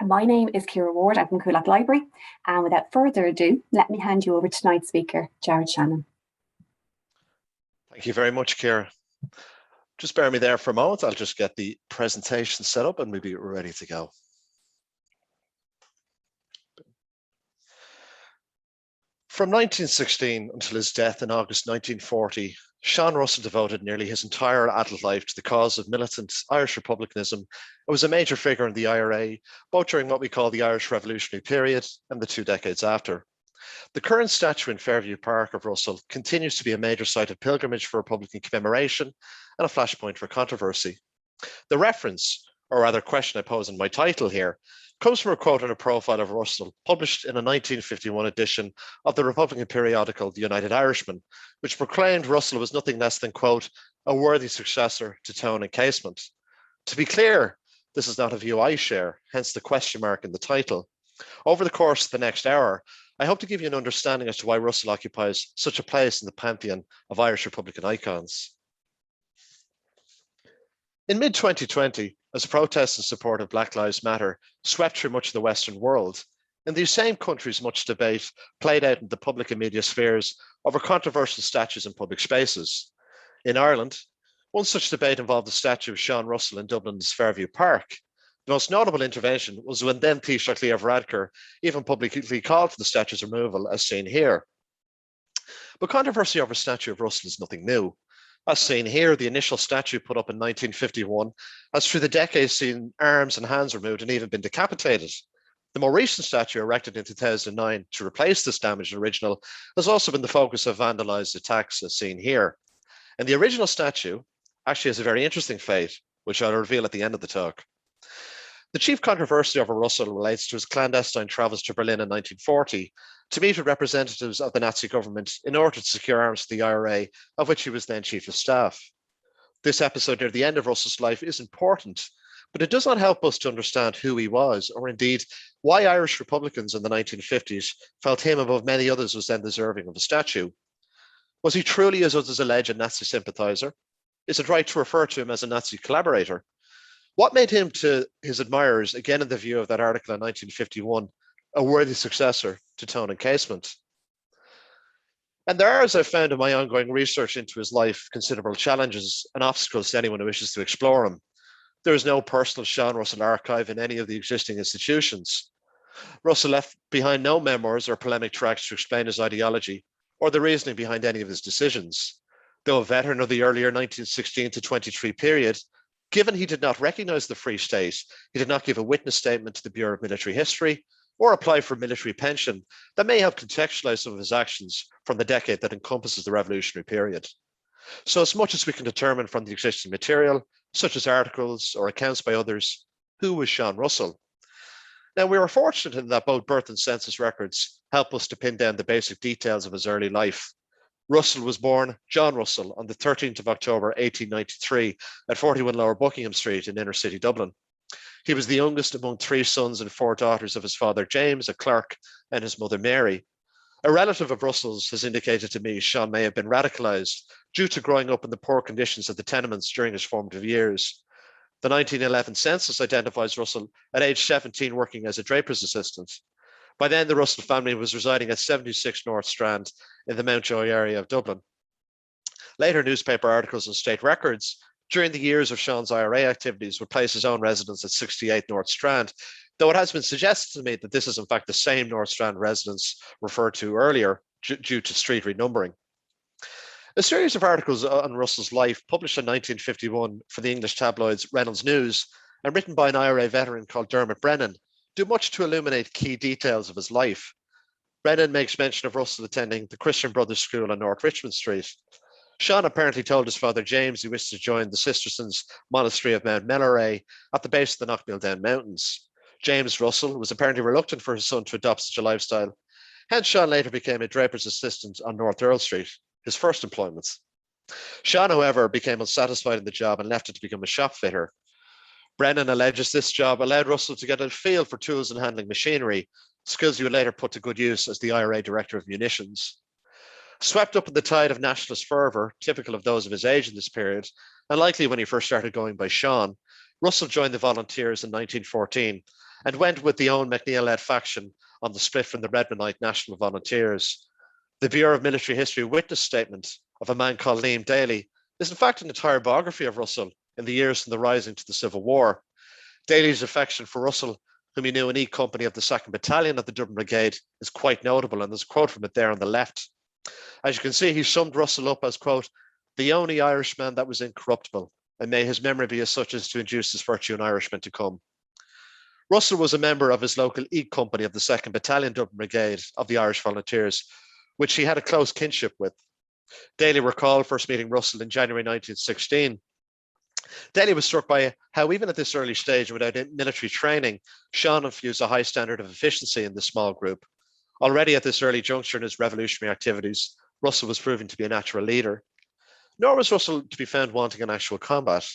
My name is Ciara Ward. I'm from Coolock Library. And without further ado, let me hand you over to tonight's speaker, Jared Shannon. Thank you very much, Ciara. Just bear me there for a moment. I'll just get the presentation set up and we'll be ready to go. From 1916 until his death in August 1940, Seán Russell devoted nearly his entire adult life to the cause of militant Irish republicanism and was a major figure in the IRA, both during what we call the Irish Revolutionary period and the 2 decades after. The current statue in Fairview Park of Russell continues to be a major site of pilgrimage for Republican commemoration and a flashpoint for controversy. The reference, or rather question I pose in my title here, comes from a quote and a profile of Russell published in a 1951 edition of the Republican periodical The United Irishman, which proclaimed Russell was nothing less than, quote, a worthy successor to Tone and Casement. To be clear, this is not a view I share, hence the question mark in the title. Over the course of the next hour, I hope to give you an understanding as to why Russell occupies such a place in the pantheon of Irish Republican icons. In mid-2020, as protests in support of Black Lives Matter swept through much of the Western world, in these same countries, much debate played out in the public and media spheres over controversial statues in public spaces. In Ireland, one such debate involved the statue of Seán Russell in Dublin's Fairview Park. The most notable intervention was when then Taoiseach Leo Varadkar even publicly called for the statue's removal, as seen here. But controversy over a statue of Russell is nothing new. As seen here, the initial statue put up in 1951 has through the decades seen arms and hands removed and even been decapitated. The more recent statue erected in 2009 to replace this damaged original has also been the focus of vandalized attacks, as seen here. And the original statue actually has a very interesting fate, which I'll reveal at the end of the talk. The chief controversy over Russell relates to his clandestine travels to Berlin in 1940 to meet with representatives of the Nazi government in order to secure arms for the IRA, of which he was then Chief of Staff. This episode near the end of Russell's life is important, but it does not help us to understand who he was, or indeed why Irish Republicans in the 1950s felt him above many others was then deserving of a statue. Was he truly, as others allege, a Nazi sympathiser? Is it right to refer to him as a Nazi collaborator? What made him, to his admirers, again in the view of that article in 1951, a worthy successor to Tone and Casement? And there are, as I've found in my ongoing research into his life, considerable challenges and obstacles to anyone who wishes to explore him. There is no personal Seán Russell archive in any of the existing institutions. Russell left behind no memoirs or polemic tracts to explain his ideology or the reasoning behind any of his decisions. Though a veteran of the earlier 1916 to 23 period, given he did not recognise the Free State, he did not give a witness statement to the Bureau of Military History or apply for a military pension that may have contextualised some of his actions from the decade that encompasses the revolutionary period. So as much as we can determine from the existing material, such as articles or accounts by others, who was Seán Russell? Now, we were fortunate in that both birth and census records help us to pin down the basic details of his early life. Russell was born John Russell on the 13th of October 1893 at 41 Lower Buckingham Street in inner city Dublin. He was the youngest among 3 sons and 4 daughters of his father James, a clerk, and his mother Mary. A relative of Russell's has indicated to me Seán may have been radicalised due to growing up in the poor conditions of the tenements during his formative years. The 1911 census identifies Russell at age 17 working as a draper's assistant. By then, the Russell family was residing at 76 North Strand in the Mountjoy area of Dublin. Later newspaper articles and state records during the years of Seán's IRA activities would place his own residence at 68 North Strand, though it has been suggested to me that this is in fact the same North Strand residence referred to earlier due to street renumbering. A series of articles on Russell's life published in 1951 for the English tabloids Reynolds News and written by an IRA veteran called Dermot Brennan do much to illuminate key details of his life. Brennan makes mention of Russell attending the Christian Brothers School on North Richmond Street. Seán apparently told his father James he wished to join the Cistercians monastery of Mount Melleray at the base of the Knockmill Down Mountains. James Russell was apparently reluctant for his son to adopt such a lifestyle. Hence, Seán later became a draper's assistant on North Earl Street, his first employment. Seán, however, became unsatisfied in the job and left it to become a shop fitter. Brennan alleges this job allowed Russell to get a feel for tools and handling machinery, skills he would later put to good use as the IRA Director of Munitions. Swept up in the tide of nationalist fervour, typical of those of his age in this period, and likely when he first started going by Seán, Russell joined the Volunteers in 1914 and went with the Owen MacNeill-led faction on the split from the Redmondite National Volunteers. The Bureau of Military History witness statement of a man called Liam Daly is in fact an entire biography of Russell in the years from the rising to the Civil War. Daly's affection for Russell, whom he knew in E Company of the 2nd Battalion of the Dublin Brigade, is quite notable, and there's a quote from it there on the left. As you can see, he summed Russell up as, quote, the only Irishman that was incorruptible, and may his memory be as such as to induce his virtue and Irishmen to come. Russell was a member of his local E Company of the 2nd Battalion Dublin Brigade of the Irish Volunteers, which he had a close kinship with. Daly recalled first meeting Russell in January 1916. Daly was struck by how, even at this early stage, without military training, Seán infused a high standard of efficiency in the small group. Already at this early juncture in his revolutionary activities, Russell was proving to be a natural leader. Nor was Russell to be found wanting in actual combat.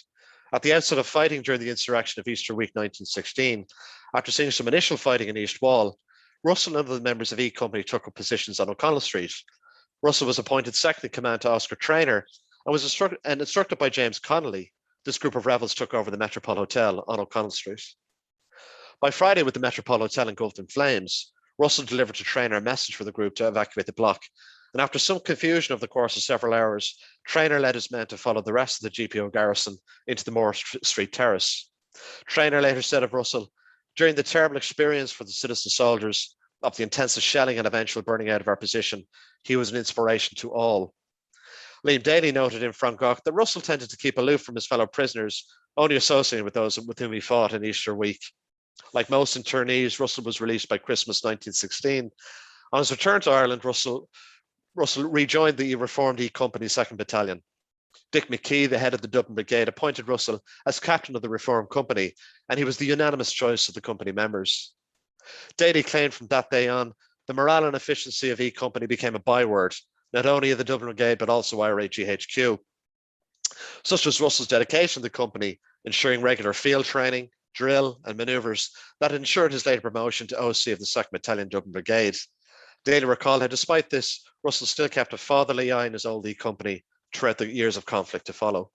At the outset of fighting during the insurrection of Easter week 1916, after seeing some initial fighting in East Wall, Russell and other members of E Company took up positions on O'Connell Street. Russell was appointed second in command to Oscar Traynor and was instructed by James Connolly. This group of rebels took over the Metropole Hotel on O'Connell Street. By Friday, with the Metropole Hotel engulfed in flames, Russell delivered to Traynor a message for the group to evacuate the block. And after some confusion over the course of several hours, Traynor led his men to follow the rest of the GPO garrison into the Moore Street terrace. Traynor later said of Russell, during the terrible experience for the citizen soldiers of the intensive shelling and eventual burning out of our position, he was an inspiration to all. Liam Daly noted in Frank Gogh that Russell tended to keep aloof from his fellow prisoners, only associating with those with whom he fought in Easter week. Like most internees, Russell was released by Christmas 1916. On his return to Ireland, Russell rejoined the reformed E Company 2nd Battalion. Dick McKee, the head of the Dublin Brigade, appointed Russell as captain of the reformed company, and he was the unanimous choice of the company members. Daly claimed from that day on, the morale and efficiency of E Company became a byword, not only of the Dublin Brigade, but also IRA GHQ. Such was Russell's dedication to the company, ensuring regular field training, drill and manoeuvres that ensured his later promotion to OC of the 2nd Battalion Dublin Brigade. Daly recalled how despite this, Russell still kept a fatherly eye in his old E Company throughout the years of conflict to follow.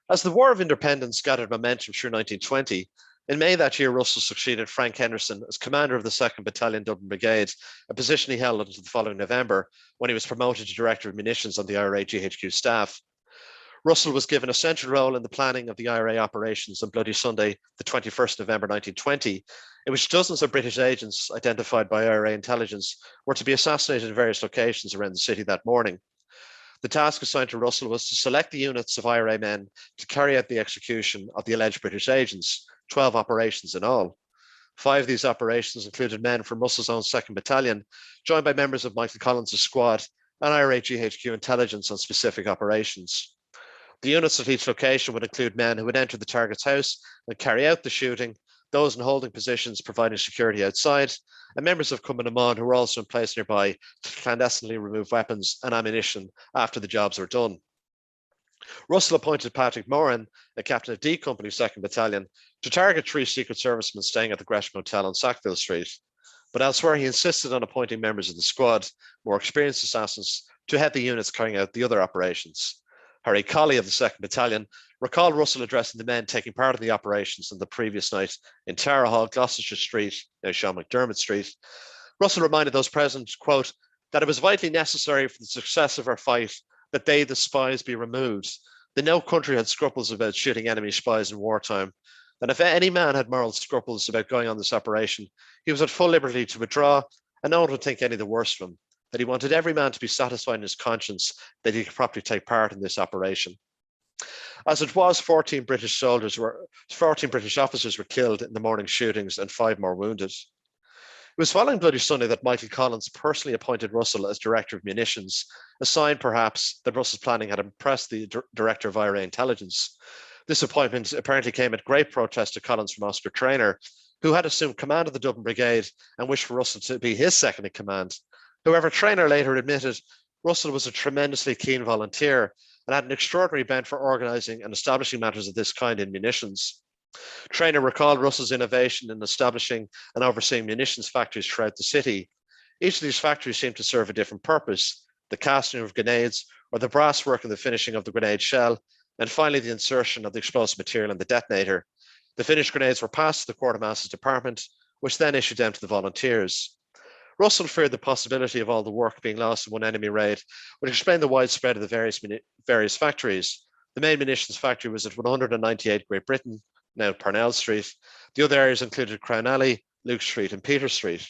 As the War of Independence gathered momentum through 1920, in May that year, Russell succeeded Frank Henderson as commander of the 2nd Battalion Dublin Brigade, a position he held until the following November, when he was promoted to Director of Munitions on the IRA GHQ staff. Russell was given a central role in the planning of the IRA operations on Bloody Sunday, the 21st November 1920, in which dozens of British agents identified by IRA intelligence were to be assassinated in various locations around the city that morning. The task assigned to Russell was to select the units of IRA men to carry out the execution of the alleged British agents, 12 operations in all. 5 of these operations included men from Russell's own 2nd Battalion, joined by members of Michael Collins' squad and IRA GHQ intelligence on specific operations. The units at each location would include men who would enter the target's house and carry out the shooting, those in holding positions providing security outside, and members of Cumann na mBan who were also in place nearby to clandestinely remove weapons and ammunition after the jobs were done. Russell appointed Patrick Moran, a captain of D Company 2nd Battalion, to target 3 Secret Servicemen staying at the Gresham Hotel on Sackville Street. But elsewhere, he insisted on appointing members of the squad, more experienced assassins, to head the units carrying out the other operations. Harry Colley of the 2nd Battalion recalled Russell addressing the men taking part in the operations on the previous night in Tara Hall, Gloucestershire Street, now Sean McDermott Street. Russell reminded those present, quote, that it was vitally necessary for the success of our fight that they, the spies, be removed. That no country had scruples about shooting enemy spies in wartime. And if any man had moral scruples about going on this operation, he was at full liberty to withdraw, and no one would think any the worse of him. That he wanted every man to be satisfied in his conscience that he could properly take part in this operation. As it was, 14 British officers were killed in the morning shootings and 5 more wounded. It was following Bloody Sunday that Michael Collins personally appointed Russell as Director of Munitions, a sign perhaps that Russell's planning had impressed the Director of IRA Intelligence. This appointment apparently came at great protest to Collins from Oscar Traynor, who had assumed command of the Dublin Brigade and wished for Russell to be his second in command. However, Traynor later admitted Russell was a tremendously keen volunteer and had an extraordinary bent for organising and establishing matters of this kind in munitions. Traynor recalled Russell's innovation in establishing and overseeing munitions factories throughout the city. Each of these factories seemed to serve a different purpose: the casting of grenades, or the brass work in the finishing of the grenade shell, and finally the insertion of the explosive material in the detonator. The finished grenades were passed to the Quartermaster's Department, which then issued them to the volunteers. Russell feared the possibility of all the work being lost in one enemy raid, which explained the widespread of the various factories. The main munitions factory was at 198 Great Britain, now Parnell Street. The other areas included Crown Alley, Luke Street, and Peter Street.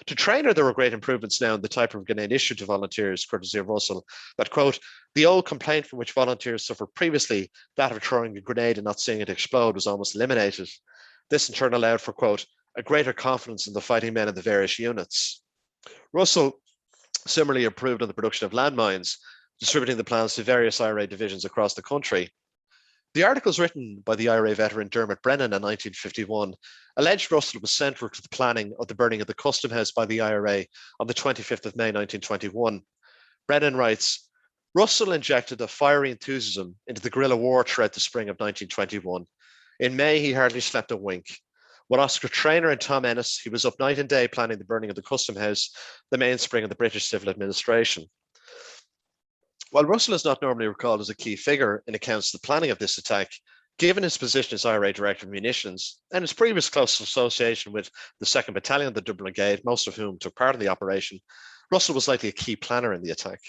To trainer, there were great improvements now in the type of grenade issued to volunteers, courtesy of Russell, that, quote, the old complaint from which volunteers suffered previously, that of throwing a grenade and not seeing it explode, was almost eliminated. This in turn allowed for, quote, a greater confidence in the fighting men in the various units. Russell similarly improved on the production of landmines, distributing the plans to various IRA divisions across the country. The articles written by the IRA veteran Dermot Brennan in 1951 alleged Russell was central to the planning of the burning of the Custom House by the IRA on the 25th of May 1921. Brennan writes, Russell injected a fiery enthusiasm into the guerrilla war throughout the spring of 1921. In May, he hardly slept a wink. With Oscar Traynor and Tom Ennis, he was up night and day planning the burning of the Custom House, the mainspring of the British civil administration. While Russell is not normally recalled as a key figure in accounts of the planning of this attack, given his position as IRA Director of Munitions and his previous close association with the 2nd Battalion of the Dublin Brigade, most of whom took part in the operation, Russell was likely a key planner in the attack.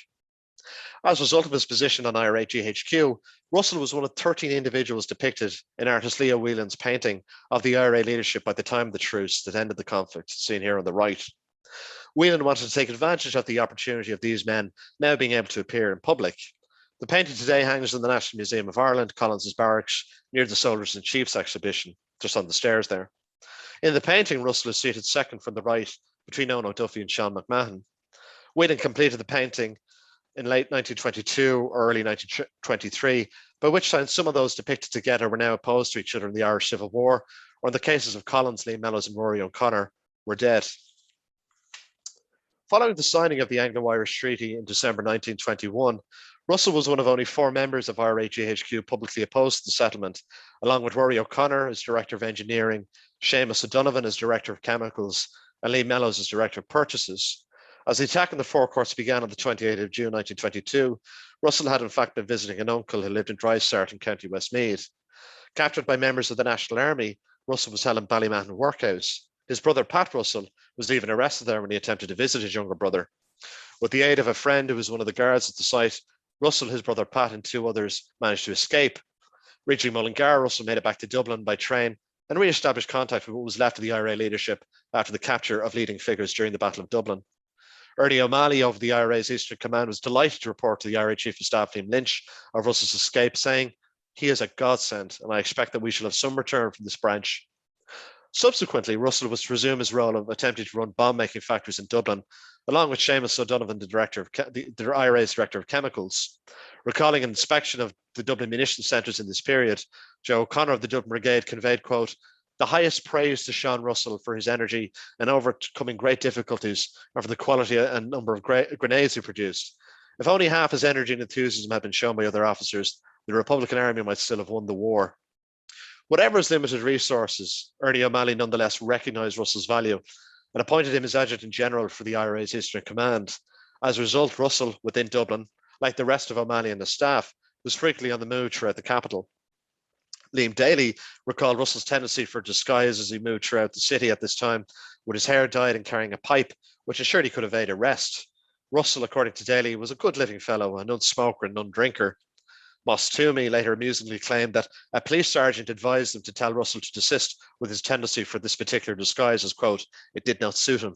As a result of his position on IRA GHQ, Russell was one of 13 individuals depicted in artist Leo Whelan's painting of the IRA leadership by the time of the truce that ended the conflict, seen here on the right. Whelan wanted to take advantage of the opportunity of these men now being able to appear in public. The painting today hangs in the National Museum of Ireland, Collins's Barracks, near the Soldiers and Chiefs exhibition, just on the stairs there. In the painting, Russell is seated second from the right between Eoin O'Duffy and Sean McMahon. Whelan completed the painting in late 1922 or early 1923, by which time some of those depicted together were now opposed to each other in the Irish Civil War, or in the cases of Collins, Lee Mellows and Rory O'Connor, were dead. Following the signing of the Anglo-Irish Treaty in December 1921, Russell was one of only 4 members of IRA GHQ publicly opposed to the settlement, along with Rory O'Connor as Director of Engineering, Seamus O'Donovan as Director of Chemicals, and Lee Mellows as Director of Purchases. As the attack on the forecourts began on the 28th of June 1922, Russell had in fact been visiting an uncle who lived in Drystart in County Westmeath. Captured by members of the National Army, Russell was held in Ballymahan Workhouse. His brother Pat Russell was even arrested there when he attempted to visit his younger brother. With the aid of a friend who was one of the guards at the site, Russell, his brother Pat, and 2 others managed to escape. Reaching Mullingar, Russell made it back to Dublin by train and re-established contact with what was left of the IRA leadership after the capture of leading figures during the Battle of Dublin. Ernie O'Malley of the IRA's Eastern Command was delighted to report to the IRA Chief-of-Staff Liam Lynch of Russell's escape, saying, he is a godsend, and I expect that we shall have some return from this branch. Subsequently, Russell was to resume his role of attempting to run bomb-making factories in Dublin, along with Seamus O'Donovan, the IRA's Director of Chemicals. Recalling an inspection of the Dublin munitions centres in this period, Joe O'Connor of the Dublin Brigade conveyed, quote, the highest praise to Seán Russell for his energy and overcoming great difficulties and for the quality and number of grenades he produced. If only half his energy and enthusiasm had been shown by other officers, the Republican Army might still have won the war. Whatever his limited resources, Ernie O'Malley nonetheless recognised Russell's value and appointed him as Adjutant General for the IRA's Eastern Command. As a result, Russell, within Dublin, like the rest of O'Malley and his staff, was frequently on the move throughout the capital. Liam Daly recalled Russell's tendency for disguise as he moved throughout the city at this time, with his hair dyed and carrying a pipe, which ensured he could evade arrest. Russell, according to Daly, was a good living fellow, a non-smoker and non-drinker. Moss Toomey later amusingly claimed that a police sergeant advised him to tell Russell to desist with his tendency for this particular disguise as, quote, it did not suit him.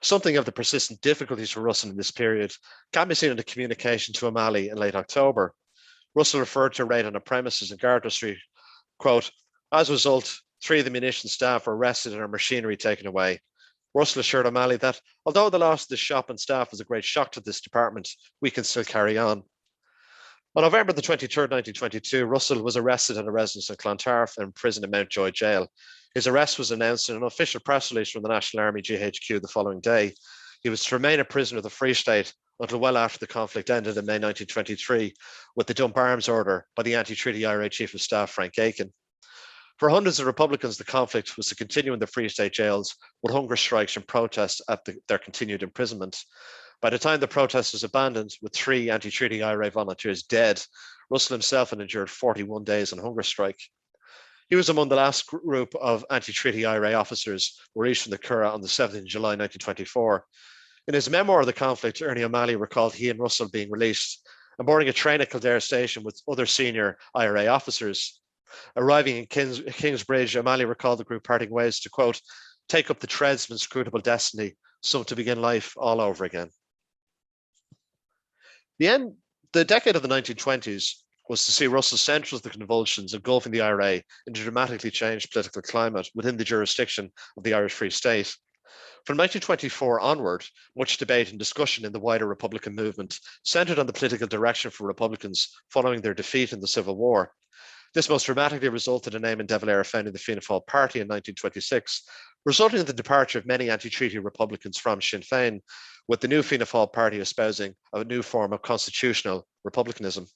Something of the persistent difficulties for Russell in this period can be seen in the communication to O'Malley in late October. Russell referred to a raid on a premises in Gardner Street, quote, as a result, 3 of the munitions staff were arrested and our machinery taken away. Russell assured O'Malley that although the loss of the shop and staff was a great shock to this department, we can still carry on. On November the 23rd, 1922, Russell was arrested at a residence in Clontarf and imprisoned in Mountjoy Jail. His arrest was announced in an official press release from the National Army GHQ the following day. He was to remain a prisoner of the Free State until well after the conflict ended in May 1923 with the dump arms order by the anti-treaty IRA Chief-of-Staff Frank Aiken. For hundreds of Republicans, the conflict was to continue in the Free State jails with hunger strikes and protests at their continued imprisonment. By the time the protest was abandoned, with 3 anti-treaty IRA volunteers dead, Russell himself had endured 41 days on hunger strike. He was among the last group of anti-treaty IRA officers released from the Curragh on the 7th of July 1924. In his memoir of the conflict, Ernie O'Malley recalled he and Russell being released and boarding a train at Kildare station with other senior IRA officers. Arriving in Kingsbridge, O'Malley recalled the group parting ways to, quote, take up the treads of inscrutable destiny, some to begin life all over again. The decade of the 1920s was to see Russell central to the convulsions engulfing the IRA into a dramatically changed political climate within the jurisdiction of the Irish Free State. From 1924 onward, much debate and discussion in the wider Republican movement centred on the political direction for Republicans following their defeat in the Civil War. This most dramatically resulted in Eamon de Valera founding the Fianna Fáil party in 1926, resulting in the departure of many anti-treaty Republicans from Sinn Féin, with the new Fianna Fáil party espousing a new form of constitutional republicanism.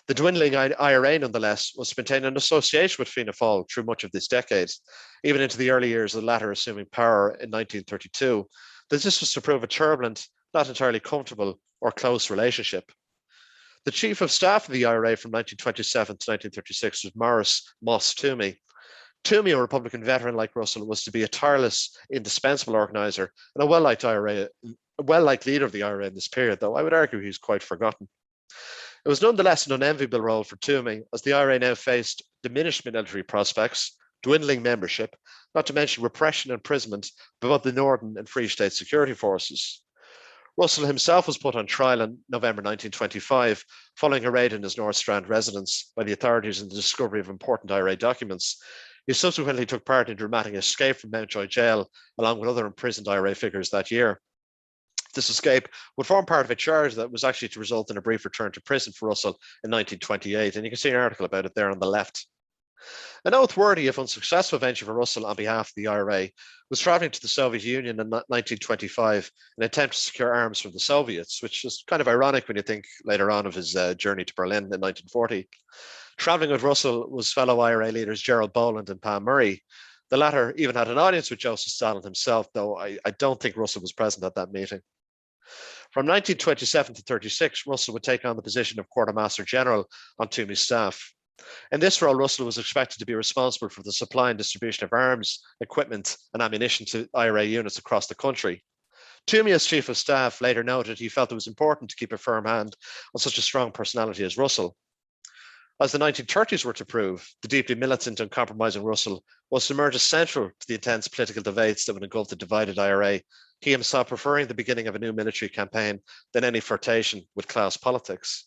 The dwindling IRA, nonetheless, was to maintain an association with Fianna Fáil through much of this decade, even into the early years of the latter assuming power in 1932, that this was to prove a turbulent, not entirely comfortable or close relationship. The Chief of Staff of the IRA from 1927 to 1936 was Maurice Moss Toomey. Toomey, a Republican veteran like Russell, was to be a tireless, indispensable organiser and a well-liked leader of the IRA in this period, though I would argue he's quite forgotten. It was nonetheless an unenviable role for Toomey, as the IRA now faced diminished military prospects, dwindling membership, not to mention repression and imprisonment by both the Northern and Free State security forces. Russell himself was put on trial in November 1925, following a raid in his North Strand residence by the authorities in the discovery of important IRA documents. He subsequently took part in a dramatic escape from Mountjoy Jail, along with other imprisoned IRA figures that year. This escape would form part of a charge that was actually to result in a brief return to prison for Russell in 1928, and you can see an article about it there on the left. A noteworthy, if unsuccessful, venture for Russell on behalf of the IRA was travelling to the Soviet Union in 1925 in an attempt to secure arms from the Soviets, which is kind of ironic when you think later on of his journey to Berlin in 1940. Travelling with Russell was fellow IRA leaders Gerald Boland and Pam Murray. The latter even had an audience with Joseph Stalin himself, though I don't think Russell was present at that meeting. From 1927 to 36, Russell would take on the position of Quartermaster General on Toomey's staff. In this role, Russell was expected to be responsible for the supply and distribution of arms, equipment, and ammunition to IRA units across the country. Toomey, as Chief of Staff, later noted he felt it was important to keep a firm hand on such a strong personality as Russell. As the 1930s were to prove, the deeply militant and compromising Russell was to emerge as central to the intense political debates that would engulf the divided IRA, he himself preferring the beginning of a new military campaign than any flirtation with class politics.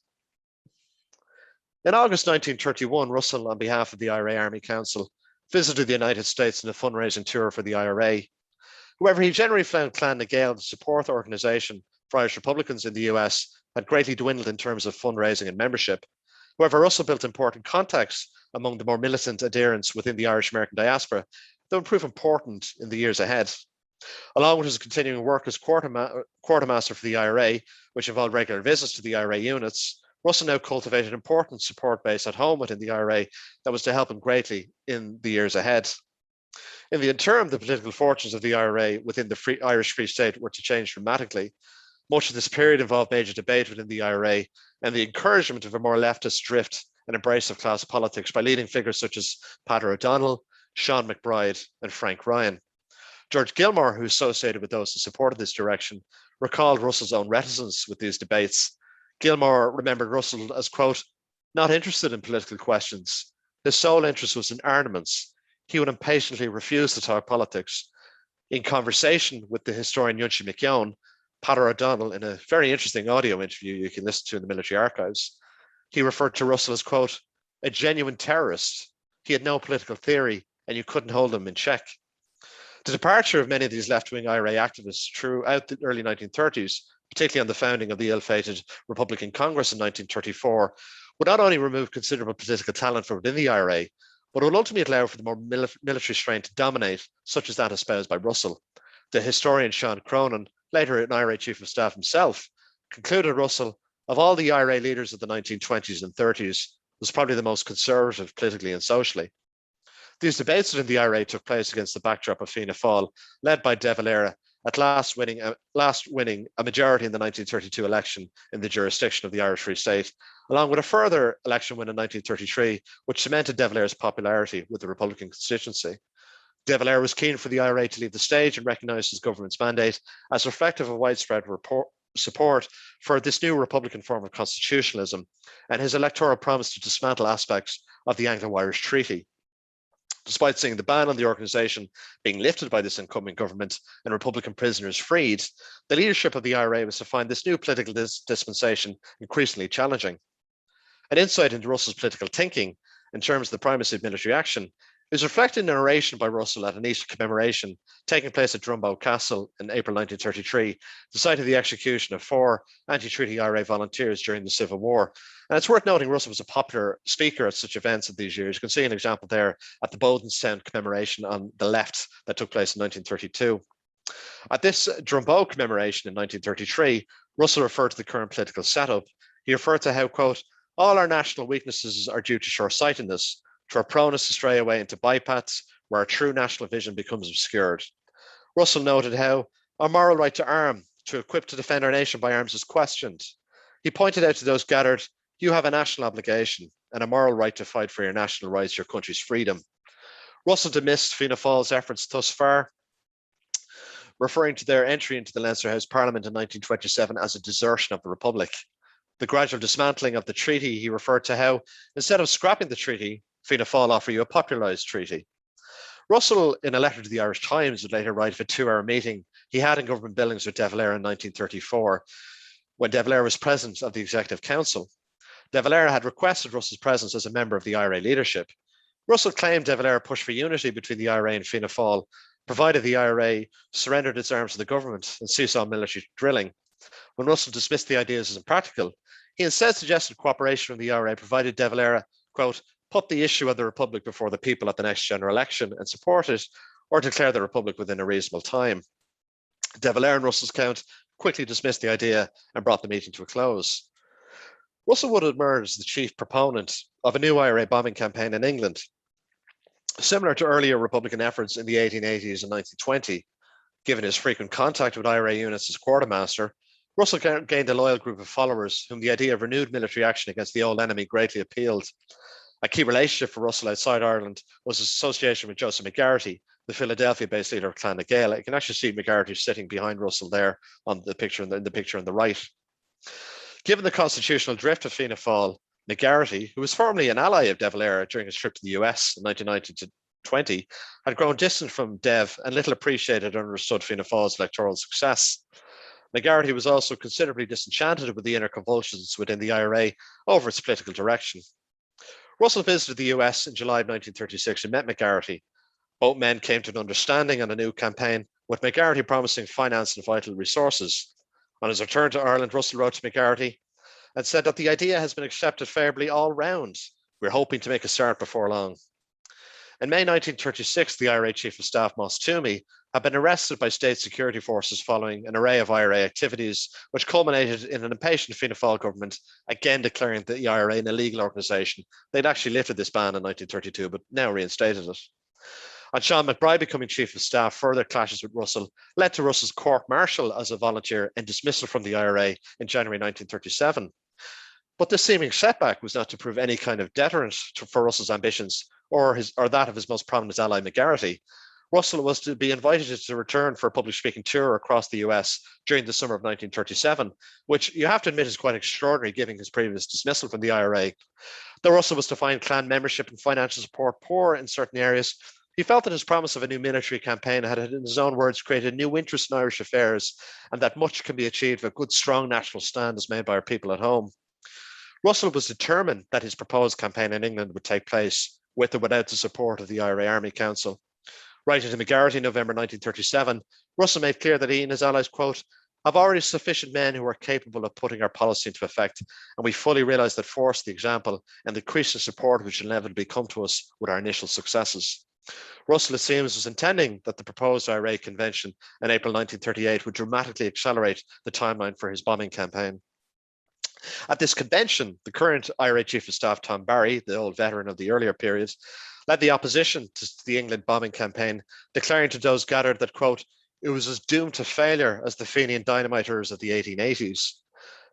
In August 1931, Russell, on behalf of the IRA Army Council, visited the United States in a fundraising tour for the IRA. However, he generally found Clan na Gael, the support organisation for Irish Republicans in the US, had greatly dwindled in terms of fundraising and membership. However, Russell built important contacts among the more militant adherents within the Irish American diaspora that would prove important in the years ahead. Along with his continuing work as quartermaster for the IRA, which involved regular visits to the IRA units, Russell now cultivated an important support base at home within the IRA that was to help him greatly in the years ahead. In the interim, the political fortunes of the IRA within the Irish Free State were to change dramatically. Much of this period involved major debate within the IRA and the encouragement of a more leftist drift and embrace of class politics by leading figures such as Peadar O'Donnell, Sean McBride, and Frank Ryan. George Gilmore, who associated with those who supported this direction, recalled Russell's own reticence with these debates. Gilmore remembered Russell as, quote, not interested in political questions. His sole interest was in armaments. He would impatiently refuse to talk politics. In conversation with the historian Yunshi McKeown, Peadar O'Donnell, in a very interesting audio interview you can listen to in the military archives, he referred to Russell as, quote, a genuine terrorist. He had no political theory and you couldn't hold him in check. The departure of many of these left-wing IRA activists throughout the early 1930s, particularly on the founding of the ill-fated Republican Congress in 1934, would not only remove considerable political talent from within the IRA, but would ultimately allow for the more military strain to dominate, such as that espoused by Russell. The historian Sean Cronin, later an IRA Chief of Staff himself, concluded Russell, of all the IRA leaders of the 1920s and 30s, was probably the most conservative politically and socially. These debates within the IRA took place against the backdrop of Fianna Fáil, led by De Valera, at last winning a majority in the 1932 election in the jurisdiction of the Irish Free State, along with a further election win in 1933, which cemented De Valera's popularity with the Republican constituency. De Valera was keen for the IRA to leave the stage and recognised his government's mandate as reflective of widespread support for this new Republican form of constitutionalism and his electoral promise to dismantle aspects of the Anglo-Irish Treaty. Despite seeing the ban on the organisation being lifted by this incumbent government and Republican prisoners freed, the leadership of the IRA was to find this new political dispensation increasingly challenging. An insight into Russell's political thinking in terms of the primacy of military action is reflected in a narration by Russell at an Easter commemoration taking place at Drumbow Castle in April 1933, the site of the execution of 4 anti-treaty IRA volunteers during the Civil War. And it's worth noting Russell was a popular speaker at such events of these years. You can see an example there at the Bodenstown commemoration on the left that took place in 1932. At this Drumbow commemoration in 1933, Russell referred to the current political setup. He referred to how, quote, all our national weaknesses are due to short-sightedness, to our proneness to stray away into bypaths where our true national vision becomes obscured. Russell noted how our moral right to arm, to equip to defend our nation by arms is questioned. He pointed out to those gathered, you have a national obligation and a moral right to fight for your national rights, your country's freedom. Russell dismissed Fianna Fáil's efforts thus far, referring to their entry into the Leinster House Parliament in 1927 as a desertion of the Republic. The gradual dismantling of the treaty, he referred to how, instead of scrapping the treaty, Fianna Fáil offer you a popularised treaty. Russell, in a letter to the Irish Times, would later write of a 2-hour meeting he had in government buildings with De Valera in 1934, when De Valera was president of the Executive Council. De Valera had requested Russell's presence as a member of the IRA leadership. Russell claimed De Valera pushed for unity between the IRA and Fianna Fáil, provided the IRA surrendered its arms to the government and ceased all military drilling. When Russell dismissed the ideas as impractical, he instead suggested cooperation from the IRA, provided De Valera, quote, put the issue of the Republic before the people at the next general election and support it, or declare the Republic within a reasonable time. De Valera and Russell's count quickly dismissed the idea and brought the meeting to a close. Russell would emerge as the chief proponent of a new IRA bombing campaign in England. Similar to earlier Republican efforts in the 1880s and 1920, given his frequent contact with IRA units as quartermaster, Russell gained a loyal group of followers whom the idea of renewed military action against the old enemy greatly appealed. A key relationship for Russell outside Ireland was his association with Joseph McGarrity, the Philadelphia-based leader of Clan na Gael. You can actually see McGarrity sitting behind Russell there on the picture, in the picture on the right. Given the constitutional drift of Fianna Fáil, McGarrity, who was formerly an ally of De Valera during his trip to the US in 1919-20, had grown distant from Dev and little appreciated and understood Fianna Fáil's electoral success. McGarrity was also considerably disenchanted with the inner convulsions within the IRA over its political direction. Russell visited the US in July 1936 and met McGarrity. Both men came to an understanding on a new campaign, with McGarrity promising finance and vital resources. On his return to Ireland, Russell wrote to McGarrity and said that the idea has been accepted favourably all round. We're hoping to make a start before long. In May 1936, the IRA Chief-of-Staff Moss Toomey had been arrested by state security forces following an array of IRA activities, which culminated in an impatient Fianna Fáil government again declaring the IRA an illegal organisation. They'd actually lifted this ban in 1932, but now reinstated it. And Sean McBride becoming Chief of Staff, further clashes with Russell led to Russell's court-martial as a volunteer and dismissal from the IRA in January 1937. But this seeming setback was not to prove any kind of deterrent for Russell's ambitions or that of his most prominent ally, McGarrity. Russell was to be invited to return for a public speaking tour across the US during the summer of 1937, which you have to admit is quite extraordinary given his previous dismissal from the IRA. Though Russell was to find clan membership and financial support poor in certain areas, he felt that his promise of a new military campaign had, in his own words, created a new interest in Irish affairs, and that much can be achieved if a good, strong national stand is made by our people at home. Russell was determined that his proposed campaign in England would take place with or without the support of the IRA Army Council. Writing to McGarrity in November 1937, Russell made clear that he and his allies, quote, have already sufficient men who are capable of putting our policy into effect, and we fully realise that force, the example, and the increasing support which will inevitably come to us with our initial successes. Russell, it seems, was intending that the proposed IRA convention in April 1938 would dramatically accelerate the timeline for his bombing campaign. At this convention, the current IRA Chief of Staff, Tom Barry, the old veteran of the earlier periods, led the opposition to the England bombing campaign, declaring to those gathered that, quote, it was as doomed to failure as the Fenian dynamiters of the 1880s.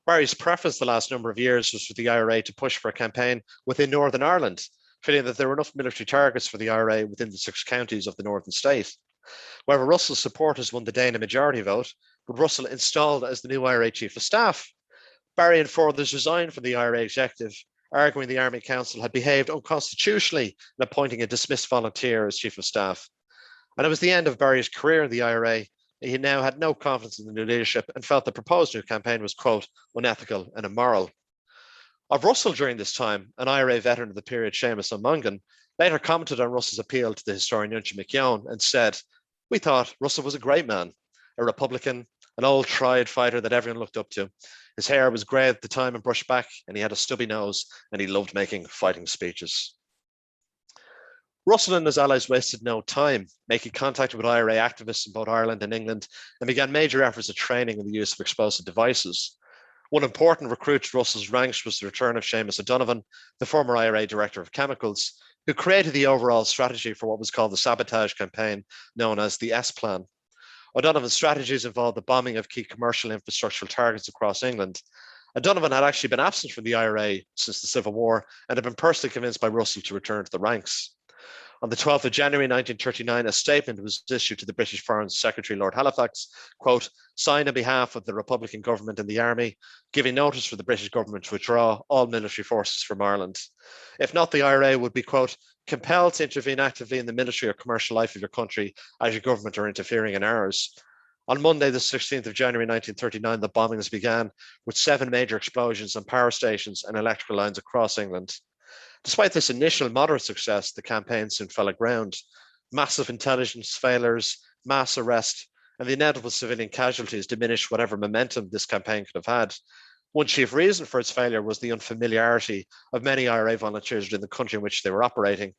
Barry's preference the last number of years was for the IRA to push for a campaign within Northern Ireland, feeling that there were enough military targets for the IRA within the 6 counties of the northern state. However, Russell's supporters won the day in a majority vote, with Russell installed as the new IRA Chief-of-Staff. Barry and others resigned from the IRA executive, arguing the Army Council had behaved unconstitutionally in appointing a dismissed volunteer as Chief of Staff. And it was the end of Barry's career in the IRA. He now had no confidence in the new leadership and felt the proposed new campaign was, quote, unethical and immoral. Of Russell during this time, an IRA veteran of the period, Seamus O'Mungan, later commented on Russell's appeal to the historian Yuncha McKeown and said, "We thought Russell was a great man, a Republican, an old tried fighter that everyone looked up to. His hair was grey at the time and brushed back, and he had a stubby nose, and he loved making fighting speeches." Russell and his allies wasted no time, making contact with IRA activists in both Ireland and England, and began major efforts at training in the use of explosive devices. One important recruit to Russell's ranks was the return of Seamus O'Donovan, the former IRA Director of Chemicals, who created the overall strategy for what was called the SABOTAGE campaign, known as the S-Plan. O'Donovan's strategies involved the bombing of key commercial infrastructural targets across England. O'Donovan had actually been absent from the IRA since the Civil War and had been personally convinced by Russell to return to the ranks. On the 12th of January 1939, a statement was issued to the British Foreign Secretary Lord Halifax, quote, "signed on behalf of the Republican government and the army, giving notice for the British government to withdraw all military forces from Ireland. If not, the IRA would be, quote, compelled to intervene actively in the military or commercial life of your country as your government are interfering in ours." On Monday, the 16th of January 1939, the bombings began with 7 major explosions on power stations and electrical lines across England. Despite this initial moderate success, the campaign soon fell aground. Massive intelligence failures, mass arrest, and the inevitable civilian casualties diminished whatever momentum this campaign could have had. One chief reason for its failure was the unfamiliarity of many IRA volunteers in the country in which they were operating.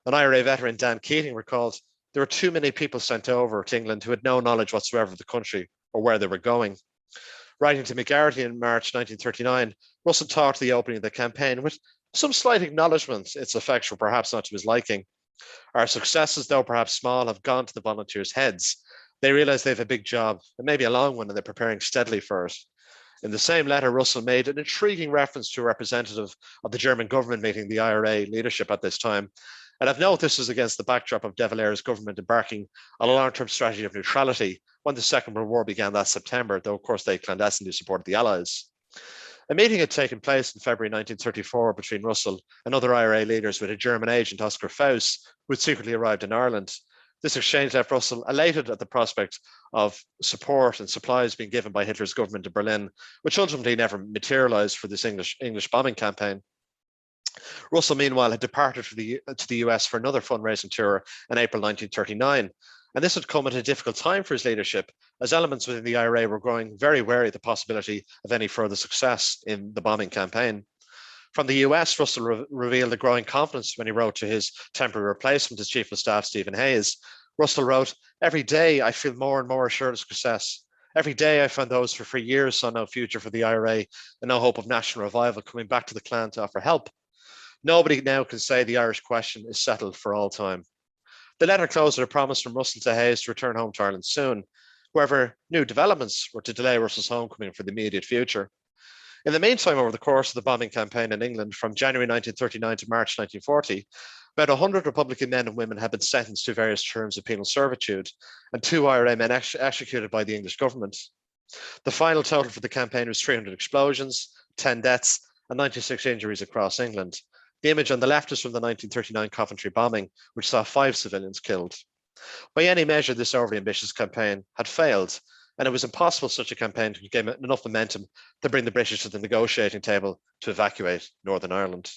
An IRA veteran, Dan Keating, recalled, "There were too many people sent over to England who had no knowledge whatsoever of the country or where they were going." Writing to McGarity in March 1939, Russell talked the opening of the campaign with some slight acknowledgements its effects were perhaps not to his liking. "Our successes, though perhaps small, have gone to the volunteers' heads. They realise they have a big job, and maybe a long one, and they're preparing steadily for it." In the same letter, Russell made an intriguing reference to a representative of the German government meeting the IRA leadership at this time. And I've noted this was against the backdrop of De Valera's government embarking on a long-term strategy of neutrality when the Second World War began that September, though of course they clandestinely supported the Allies. A meeting had taken place in February 1934 between Russell and other IRA leaders with a German agent, Oscar Faust, who had secretly arrived in Ireland. This exchange left Russell elated at the prospect of support and supplies being given by Hitler's government to Berlin, which ultimately never materialized for this English bombing campaign. Russell, meanwhile, had departed to the US for another fundraising tour in April 1939. And this had come at a difficult time for his leadership, as elements within the IRA were growing very wary of the possibility of any further success in the bombing campaign. From the US, Russell revealed a growing confidence when he wrote to his temporary replacement as Chief of Staff, Stephen Hayes. Russell wrote, "Every day I feel more and more assured of success. Every day I found those for years saw no future for the IRA and no hope of national revival coming back to the clan to offer help. Nobody now can say the Irish question is settled for all time." The letter closed with a promise from Russell to Hayes to return home to Ireland soon. However, new developments were to delay Russell's homecoming for the immediate future. In the meantime, over the course of the bombing campaign in England from January 1939 to March 1940, about 100 Republican men and women had been sentenced to various terms of penal servitude, and 2 IRA men executed by the English government. The final total for the campaign was 300 explosions, 10 deaths, and 96 injuries across England. The image on the left is from the 1939 Coventry bombing, which saw 5 civilians killed. By any measure, this overly ambitious campaign had failed, and it was impossible such a campaign to gain enough momentum to bring the British to the negotiating table to evacuate Northern Ireland.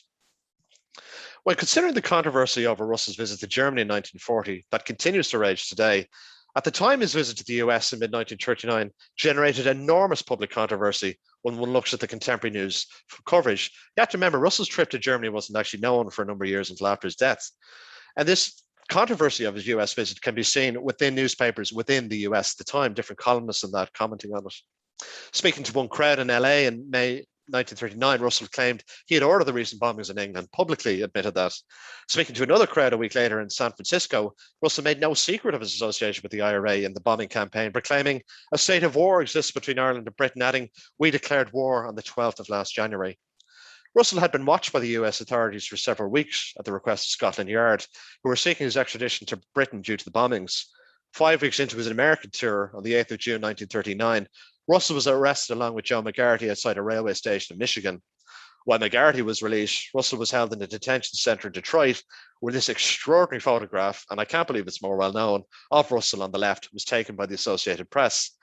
When considering the controversy over Russell's visit to Germany in 1940 that continues to rage today, at the time his visit to the US in mid-1939 generated enormous public controversy when one looks at the contemporary news coverage. You have to remember, Russell's trip to Germany wasn't actually known for a number of years until after his death. And this controversy of his US visit can be seen within newspapers within the US at the time, different columnists and that commenting on it. Speaking to one crowd in LA in May 1939, Russell claimed he had ordered the recent bombings in England, publicly admitted that. Speaking to another crowd a week later in San Francisco, Russell made no secret of his association with the IRA in the bombing campaign, proclaiming a state of war exists between Ireland and Britain, adding, "We declared war on the 12th of last January." Russell had been watched by the US authorities for several weeks at the request of Scotland Yard, who were seeking his extradition to Britain due to the bombings. 5 weeks into his American tour on the 8th of June 1939, Russell was arrested along with Joe McGarty outside a railway station in Michigan. While McGarty was released, Russell was held in a detention centre in Detroit, where this extraordinary photograph, and I can't believe it's more well known, of Russell on the left was taken by the Associated Press.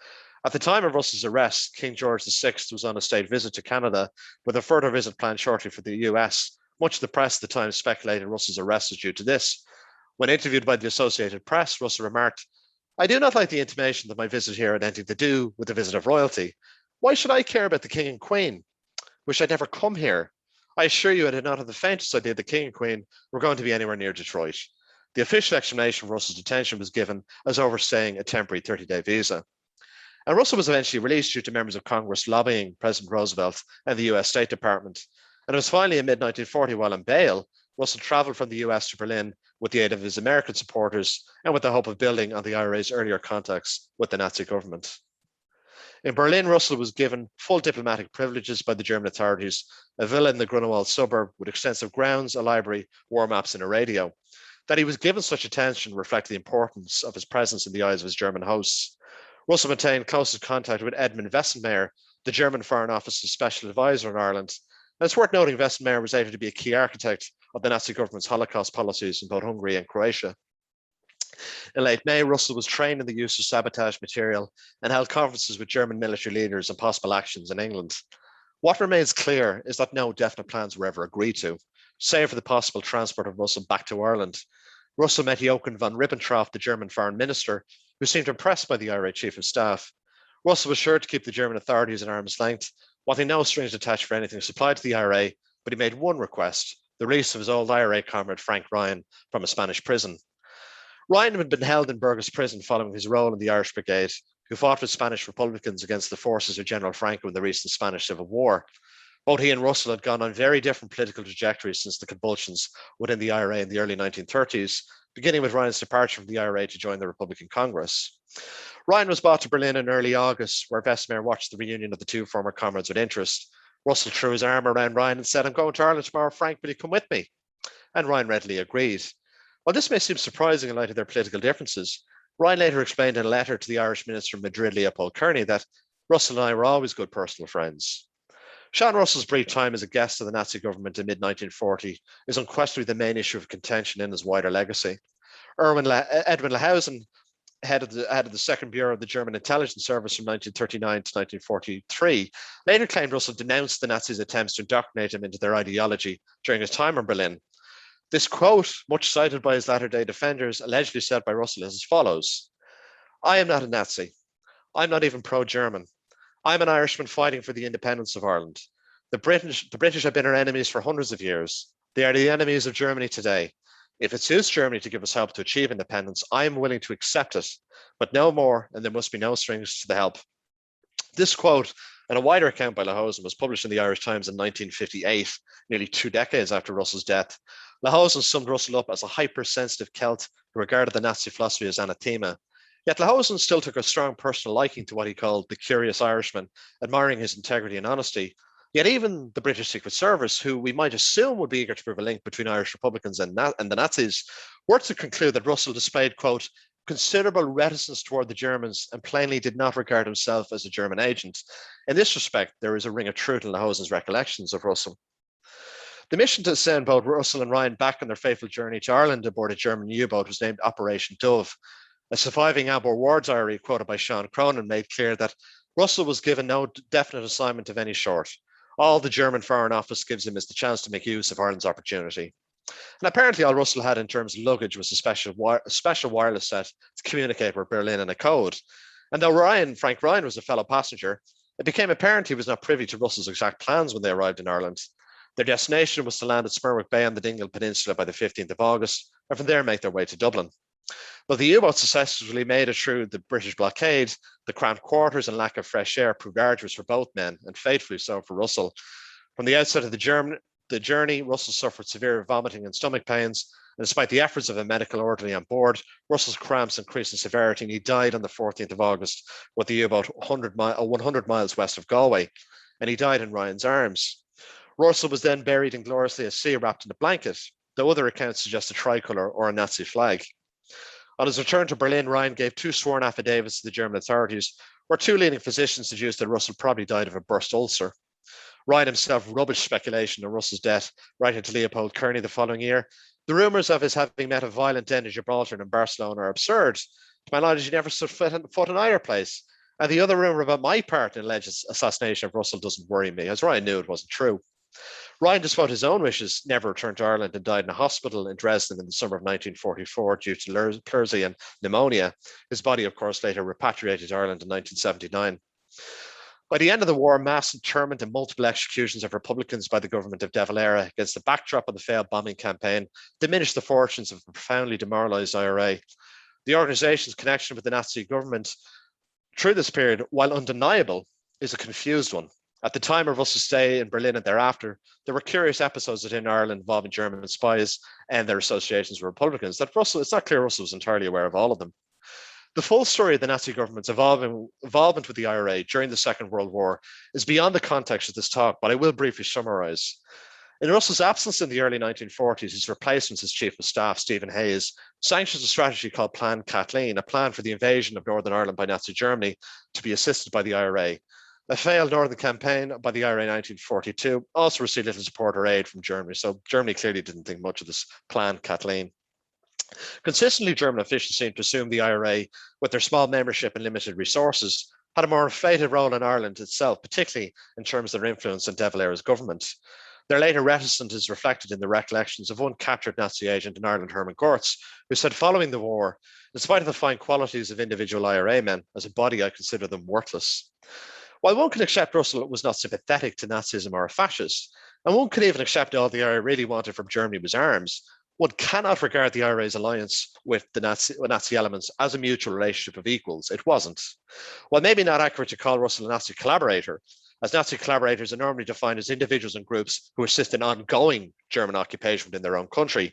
At the time of Russell's arrest, King George VI was on a state visit to Canada, with a further visit planned shortly for the US. Much of the press at the time speculated Russell's arrest was due to this. When interviewed by the Associated Press, Russell remarked, "I do not like the intimation that my visit here had anything to do with the visit of royalty. Why should I care about the King and Queen? Wish I'd never come here. I assure you I did not have the faintest idea the King and Queen were going to be anywhere near Detroit." The official explanation for Russell's detention was given as overstaying a temporary 30-day visa. And Russell was eventually released due to members of Congress lobbying President Roosevelt and the US State Department. And it was finally in mid-1940, while on bail, Russell travelled from the US to Berlin with the aid of his American supporters and with the hope of building on the IRA's earlier contacts with the Nazi government. In Berlin, Russell was given full diplomatic privileges by the German authorities, a villa in the Grunewald suburb with extensive grounds, a library, war maps, and a radio. That he was given such attention reflected the importance of his presence in the eyes of his German hosts. Russell maintained closest contact with Edmund Westenmeyer, the German Foreign Office's special advisor in Ireland. And it's worth noting Westenmeyer was able to be a key architect of the Nazi government's Holocaust policies in both Hungary and Croatia. In late May, Russell was trained in the use of sabotage material and held conferences with German military leaders on possible actions in England. What remains clear is that no definite plans were ever agreed to, save for the possible transport of Russell back to Ireland. Russell met Joachim von Ribbentrop, the German foreign minister, who seemed impressed by the IRA Chief of Staff. Russell was sure to keep the German authorities at arm's length, wanting no strings attached for anything supplied to the IRA, but he made one request: the release of his old IRA comrade Frank Ryan from a Spanish prison. Ryan had been held in Burgos prison following his role in the Irish Brigade, who fought with Spanish Republicans against the forces of General Franco in the recent Spanish Civil War. Both he and Russell had gone on very different political trajectories since the convulsions within the IRA in the early 1930s, beginning with Ryan's departure from the IRA to join the Republican Congress. Ryan was brought to Berlin in early August, where Westenmeyer watched the reunion of the two former comrades with interest. Russell threw his arm around Ryan and said, "I'm going to Ireland tomorrow, Frank, will you come with me?" And Ryan readily agreed. While this may seem surprising in light of their political differences, Ryan later explained in a letter to the Irish Minister in Madrid, Leopold Kearney, that Russell and I were always good personal friends. Seán Russell's brief time as a guest of the Nazi government in mid-1940 is unquestionably the main issue of contention in his wider legacy. Edwin Lahausen, head of the Second Bureau of the German Intelligence Service from 1939 to 1943, later claimed Russell denounced the Nazis' attempts to indoctrinate him into their ideology during his time in Berlin. This quote, much cited by his latter-day defenders, allegedly said by Russell is as follows: "I am not a Nazi. I'm not even pro-German. I'm an Irishman fighting for the independence of Ireland. The British have been our enemies for hundreds of years. They are the enemies of Germany today. If it suits Germany to give us help to achieve independence, I am willing to accept it, but no more, and there must be no strings to the help." This quote, and a wider account by Lahausen, was published in the Irish Times in 1958, nearly 2 decades after Russell's death. Lahausen summed Russell up as a hypersensitive Celt who regarded the Nazi philosophy as anathema. Yet Lahausen still took a strong personal liking to what he called the curious Irishman, admiring his integrity and honesty. Yet even the British Secret Service, who we might assume would be eager to prove a link between Irish Republicans and the Nazis, were to conclude that Russell displayed, quote, "considerable reticence toward the Germans and plainly did not regard himself as a German agent." In this respect, there is a ring of truth in Lahausen's recollections of Russell. The mission to send both Russell and Ryan back on their fateful journey to Ireland aboard a German U-boat was named Operation Dove. A surviving Albert Ward's diary, quoted by Sean Cronin, made clear that Russell was given no definite assignment of any sort. All the German Foreign Office gives him is the chance to make use of Ireland's opportunity. And apparently all Russell had in terms of luggage was a special wireless set to communicate with Berlin in a code. And though Frank Ryan was a fellow passenger, it became apparent he was not privy to Russell's exact plans when they arrived in Ireland. Their destination was to land at Smerwick Bay on the Dingle Peninsula by the 15th of August, and from there make their way to Dublin. But the U-boat successfully made it through the British blockade. The cramped quarters and lack of fresh air proved arduous for both men, and fatefully so for Russell. From the outset of the journey, Russell suffered severe vomiting and stomach pains, and despite the efforts of a medical orderly on board, Russell's cramps increased in severity, and he died on the 14th of August with the U-boat 100 miles west of Galway, and he died in Ryan's arms. Russell was then buried ingloriously at sea, wrapped in a blanket, though other accounts suggest a tricolour or a Nazi flag. On his return to Berlin, Ryan gave 2 sworn affidavits to the German authorities, where 2 leading physicians deduced that Russell probably died of a burst ulcer. Ryan himself rubbished speculation of Russell's death, writing to Leopold Kearney the following year, "The rumours of his having met a violent end in Gibraltar and in Barcelona are absurd. To my knowledge, he never stood foot in either place. And the other rumour about my part in alleged assassination of Russell doesn't worry me, as Ryan knew it wasn't true." Ryan, despite his own wishes, never returned to Ireland and died in a hospital in Dresden in the summer of 1944 due to pleurisy and pneumonia. His body, of course, later repatriated to Ireland in 1979. By the end of the war, mass internment and multiple executions of Republicans by the government of De Valera against the backdrop of the failed bombing campaign diminished the fortunes of a profoundly demoralised IRA. The organisation's connection with the Nazi government through this period, while undeniable, is a confused one. At the time of Russell's stay in Berlin and thereafter, there were curious episodes within Ireland involving German spies and their associations with Republicans that it's not clear Russell was entirely aware of all of them. The full story of the Nazi government's involvement with the IRA during the Second World War is beyond the context of this talk, but I will briefly summarise. In Russell's absence in the early 1940s, his replacement as Chief of Staff, Stephen Hayes, sanctioned a strategy called Plan Kathleen, a plan for the invasion of Northern Ireland by Nazi Germany to be assisted by the IRA. A failed northern campaign by the IRA in 1942 also received little support or aid from Germany, so Germany clearly didn't think much of this Plan Kathleen. Consistently, German officials seemed to assume the IRA, with their small membership and limited resources, had a more inflated role in Ireland itself, particularly in terms of their influence on De Valera's government. Their later reticence is reflected in the recollections of one captured Nazi agent in Ireland, Herman Gortz, who said following the war, "In spite of the fine qualities of individual IRA men, as a body I consider them worthless." While one can accept Russell was not sympathetic to Nazism or a fascist, and one could even accept all the IRA really wanted from Germany was arms, one cannot regard the IRA's alliance with the Nazi elements as a mutual relationship of equals. It wasn't. While maybe not accurate to call Russell a Nazi collaborator, as Nazi collaborators are normally defined as individuals and groups who assist in ongoing German occupation within their own country,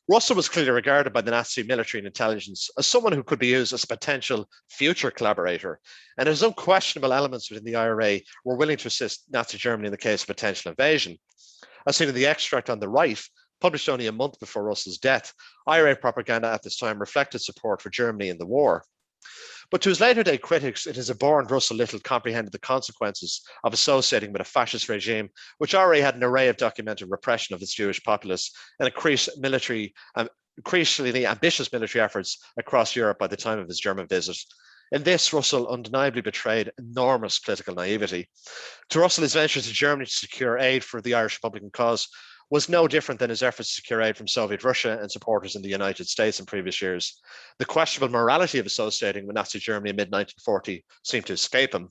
Russell was clearly regarded by the Nazi military and intelligence as someone who could be used as a potential future collaborator, and his unquestionable elements within the IRA were willing to assist Nazi Germany in the case of potential invasion. As seen in the extract on the right, published only a month before Russell's death, IRA propaganda at this time reflected support for Germany in the war. But to his later day critics, it is abhorrent Russell little comprehended the consequences of associating with a fascist regime, which already had an array of documented repression of its Jewish populace and increasingly ambitious military efforts across Europe by the time of his German visit. In this, Russell undeniably betrayed enormous political naivety. To Russell, his venture to Germany to secure aid for the Irish Republican cause was no different than his efforts to secure aid from Soviet Russia and supporters in the United States in previous years. The questionable morality of associating with Nazi Germany in mid-1940 seemed to escape him.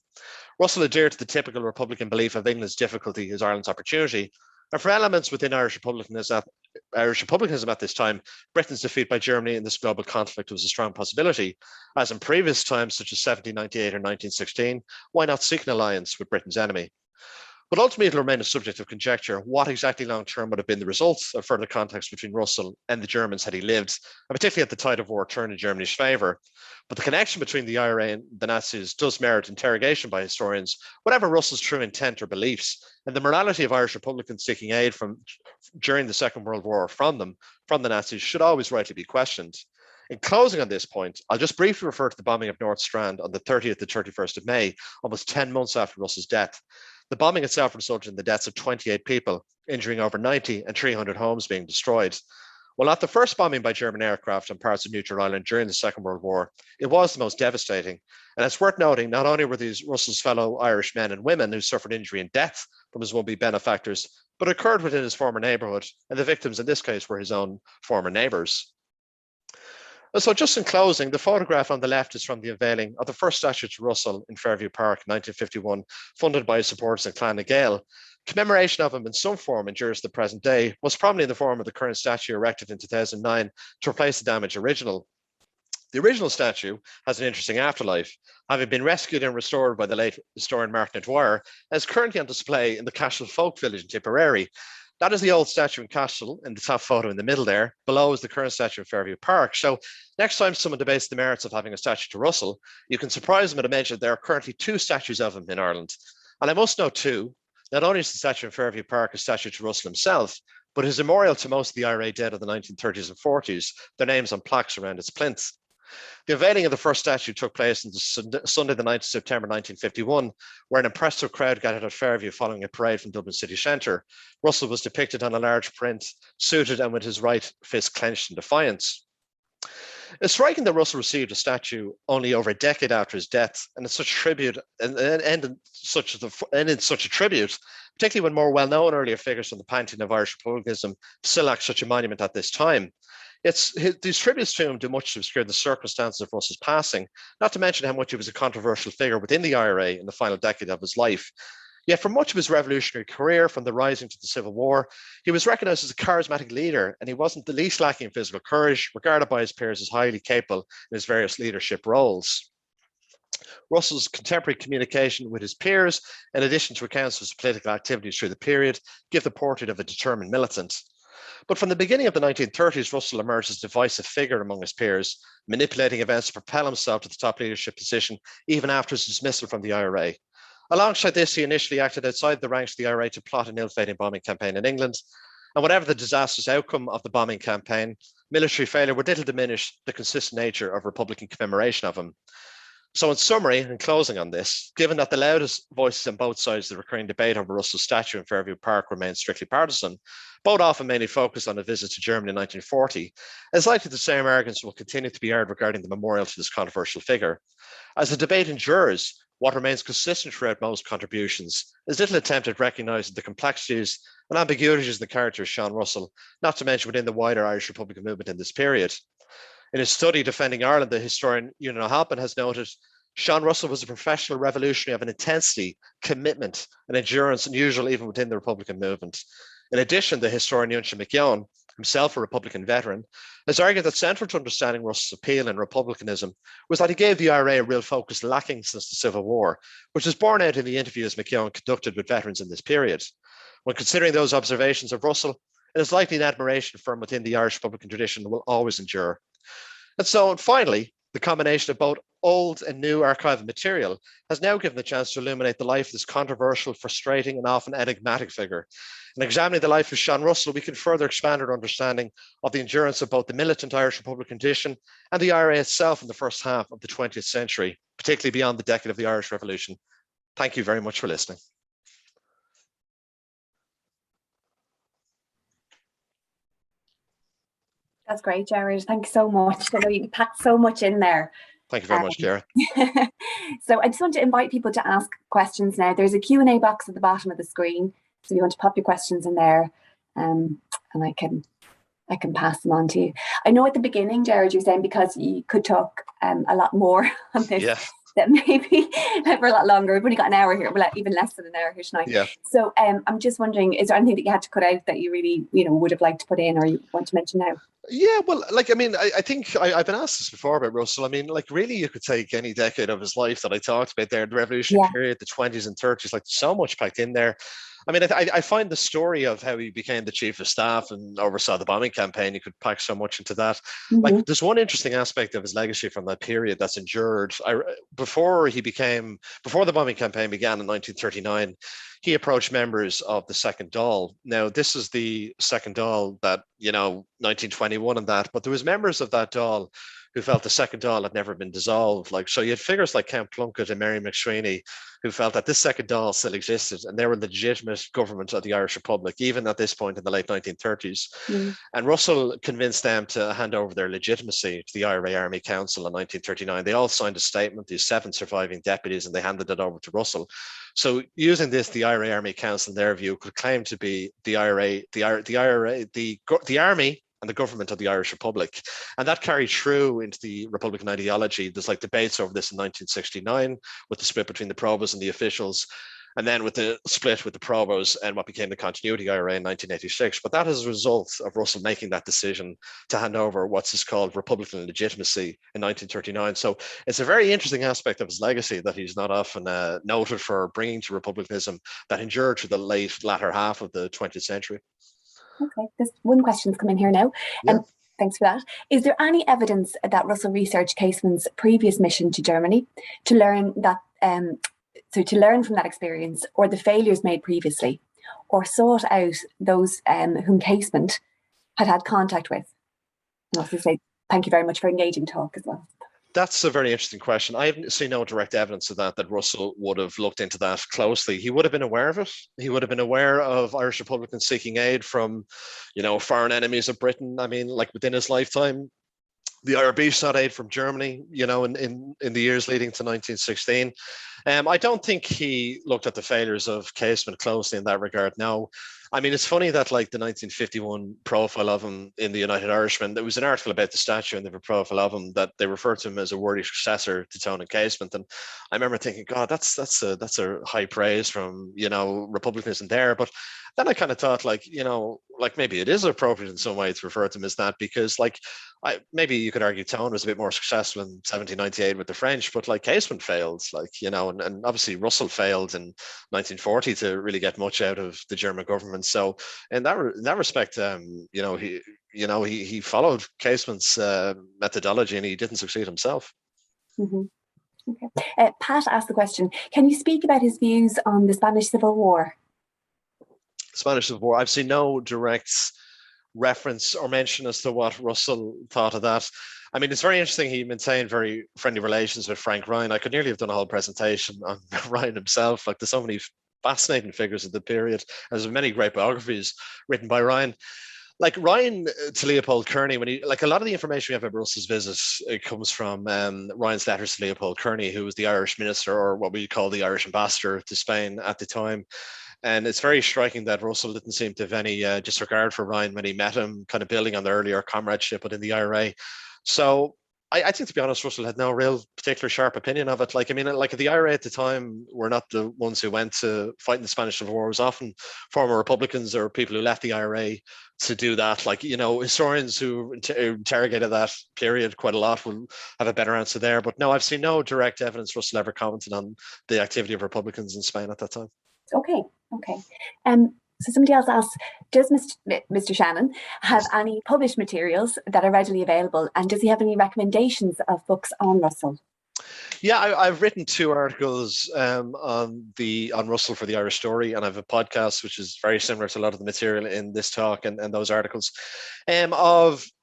Russell adhered to the typical Republican belief of England's difficulty is Ireland's opportunity, and for elements within Irish republicanism at this time, Britain's defeat by Germany in this global conflict was a strong possibility. As in previous times, such as 1798 or 1916, why not seek an alliance with Britain's enemy? But ultimately, it'll remain a subject of conjecture what exactly long-term would have been the results of further contacts between Russell and the Germans had he lived, and particularly at the tide of war turned in Germany's favour. But the connection between the IRA and the Nazis does merit interrogation by historians, whatever Russell's true intent or beliefs, and the morality of Irish Republicans seeking aid during the Second World War from the Nazis should always rightly be questioned. In closing on this point, I'll just briefly refer to the bombing of North Strand on the 30th to 31st of May, almost 10 months after Russell's death. The bombing itself resulted in the deaths of 28 people, injuring over 90 and 300 homes being destroyed. While not the first bombing by German aircraft on parts of neutral Ireland during the Second World War, it was the most devastating. And it's worth noting, not only were these Russell's fellow Irish men and women who suffered injury and death from his would-be benefactors, but occurred within his former neighbourhood, and the victims in this case were his own former neighbours. So just in closing, the photograph on the left is from the unveiling of the first statue to Russell in Fairview Park in 1951, funded by his supporters in Clan na Gael. Commemoration of him in some form endures to the present day, most prominently in the form of the current statue erected in 2009 to replace the damaged original. The original statue has an interesting afterlife, having been rescued and restored by the late historian Martin O'Dwyer, and is currently on display in the Cashel Folk Village in Tipperary. That is the old statue in Cashel, in the top photo in the middle there. Below is the current statue in Fairview Park. So next time someone debates the merits of having a statue to Russell, you can surprise them at a mention there are currently 2 statues of him in Ireland. And I must note too, not only is the statue in Fairview Park a statue to Russell himself, but his memorial to most of the IRA dead of the 1930s and 40s, their names on plaques around its plinth. The unveiling of the first statue took place on Sunday, the 9th of September 1951, where an impressive crowd gathered at Fairview following a parade from Dublin city centre. Russell was depicted on a large print, suited and with his right fist clenched in defiance. It's striking that Russell received a statue only over a decade after his death, and in such tribute, and in such a tribute, particularly when more well-known earlier figures from the pantheon of Irish republicanism still lack such a monument at this time. These tributes to him do much to obscure the circumstances of Russell's passing, not to mention how much he was a controversial figure within the IRA in the final decade of his life. Yet for much of his revolutionary career, from the Rising to the Civil War, he was recognised as a charismatic leader, and he wasn't the least lacking in physical courage, regarded by his peers as highly capable in his various leadership roles. Russell's contemporary communication with his peers, in addition to accounts of his political activities through the period, give the portrait of a determined militant. But from the beginning of the 1930s, Russell emerged as a divisive figure among his peers, manipulating events to propel himself to the top leadership position even after his dismissal from the IRA. Alongside this, he initially acted outside the ranks of the IRA to plot an ill-fated bombing campaign in England. And whatever the disastrous outcome of the bombing campaign, military failure would little diminish the consistent nature of Republican commemoration of him. So in summary, and closing on this, given that the loudest voices on both sides of the recurring debate over Russell's statue in Fairview Park remain strictly partisan, both often mainly focused on a visit to Germany in 1940, it's likely the same arguments will continue to be aired regarding the memorial to this controversial figure. As the debate endures, what remains consistent throughout most contributions is little attempt at recognising the complexities and ambiguities in the character of Seán Russell, not to mention within the wider Irish Republican movement in this period. In his study Defending Ireland, the historian Ewan O'Halpin has noted, Seán Russell was a professional revolutionary of an intensity, commitment, and endurance unusual even within the Republican movement. In addition, the historian Ewan McKeown, himself a Republican veteran, has argued that central to understanding Russell's appeal in republicanism was that he gave the IRA a real focus lacking since the Civil War, which is borne out in the interviews McKeown conducted with veterans in this period. When considering those observations of Russell, it is likely an admiration for him within the Irish Republican tradition will always endure. And so finally, the combination of both old and new archival material has now given the chance to illuminate the life of this controversial, frustrating, and often enigmatic figure. In examining the life of Seán Russell, we can further expand our understanding of the endurance of both the militant Irish Republican tradition and the IRA itself in the first half of the 20th century, particularly beyond the decade of the Irish Revolution. Thank you very much for listening. That's great, Jared. Thank you so much. I know you packed so much in there. Thank you very much, Ciara. So I just want to invite people to ask questions now. There's a Q&A box at the bottom of the screen. So if you want to pop your questions in there, and I can pass them on to you. I know at the beginning, Jared, you're saying because you could talk a lot more on this, yeah, that maybe for a lot longer. We've only got an hour here, well, even less than an hour here tonight. Yeah. So I'm just wondering, is there anything that you had to cut out that you really, would have liked to put in or you want to mention now? Yeah, well, like, I mean, I think I've been asked this before about Russell. I mean, like, really, you could take any decade of his life that I talked about there, the revolutionary period, the 20s and 30s, like, so much packed in there. I mean, I find the story of how he became the chief of staff and oversaw the bombing campaign, you could pack so much into that. Mm-hmm. Like, there's one interesting aspect of his legacy from that period that's endured. Before the bombing campaign began in 1939, he approached members of the Second Dáil. Now, this is the Second Dáil that, 1921 and that, but there was members of that Dáil who felt the Second Dáil had never been dissolved. Like, so you had figures like Count Plunkett and Mary McSweeney who felt that this Second Dáil still existed and they were the legitimate government of the Irish Republic, even at this point in the late 1930s. Mm. And Russell convinced them to hand over their legitimacy to the IRA Army Council in 1939. They all signed a statement, these 7 surviving deputies, and they handed it over to Russell. So using this, the IRA Army Council, in their view, could claim to be the army and the government of the Irish Republic. And that carried through into the Republican ideology. There's like debates over this in 1969 with the split between the provosts and the officials. and then with the split with the Provos and what became the Continuity IRA in 1986. But that is a result of Russell making that decision to hand over what's called Republican legitimacy in 1939. So it's a very interesting aspect of his legacy that he's not often noted for bringing to republicanism that endured to the latter half of the 20th century. Okay, there's one question's come in here now. Yeah. Thanks for that. Is there any evidence that Russell researched Casement's previous mission to Germany to learn that, to learn from that experience or the failures made previously, or sought out those whom Casement had contact with? And also say thank you very much for engaging talk as well. That's a very interesting question. I haven't seen no direct evidence of that Russell would have looked into that closely. He would have been aware of it. He would have been aware of Irish Republicans seeking aid from, foreign enemies of Britain. I mean, like within his lifetime, the IRB sought aid from Germany, in the years leading to 1916. I don't think he looked at the failures of Casement closely in that regard. No. I mean, it's funny that like the 1951 profile of him in the United Irishman, there was an article about the statue and the profile of him that they referred to him as a worthy successor to Tone and Casement. And I remember thinking, God, that's a high praise from, republicanism there. But then I kind of thought like maybe it is appropriate in some way to refer to him as that, because maybe you could argue Tone was a bit more successful in 1798 with the French, but like Casement failed, and obviously Russell failed in 1940 to really get much out of the German government. So in that respect, he followed Casement's methodology and he didn't succeed himself. Mm-hmm. Okay. Pat asked the question, can you speak about his views on the Spanish Civil War? Spanish Civil War, I've seen no direct reference or mention as to what Russell thought of that. I mean, it's very interesting. He maintained very friendly relations with Frank Ryan. I could nearly have done a whole presentation on Ryan himself. Like, there's so many fascinating figures of the period. There's many great biographies written by Ryan. Like Ryan to Leopold Kearney, when a lot of the information we have about Russell's visits, it comes from Ryan's letters to Leopold Kearney, who was the Irish minister, or what we call the Irish ambassador to Spain at the time. And it's very striking that Russell didn't seem to have any disregard for Ryan when he met him, kind of building on the earlier comradeship within the IRA. So I think, to be honest, Russell had no real particular sharp opinion of it. The IRA at the time were not the ones who went to fight in the Spanish Civil War. It was often former Republicans or people who left the IRA to do that. Historians who interrogated that period quite a lot will have a better answer there. But no, I've seen no direct evidence Russell ever commented on the activity of Republicans in Spain at that time. Okay. So somebody else asked, does Mr. Shannon have any published materials that are readily available, and does he have any recommendations of books on Russell? Yeah, I've written 2 articles on Russell for the Irish Story, and I have a podcast which is very similar to a lot of the material in this talk and those articles.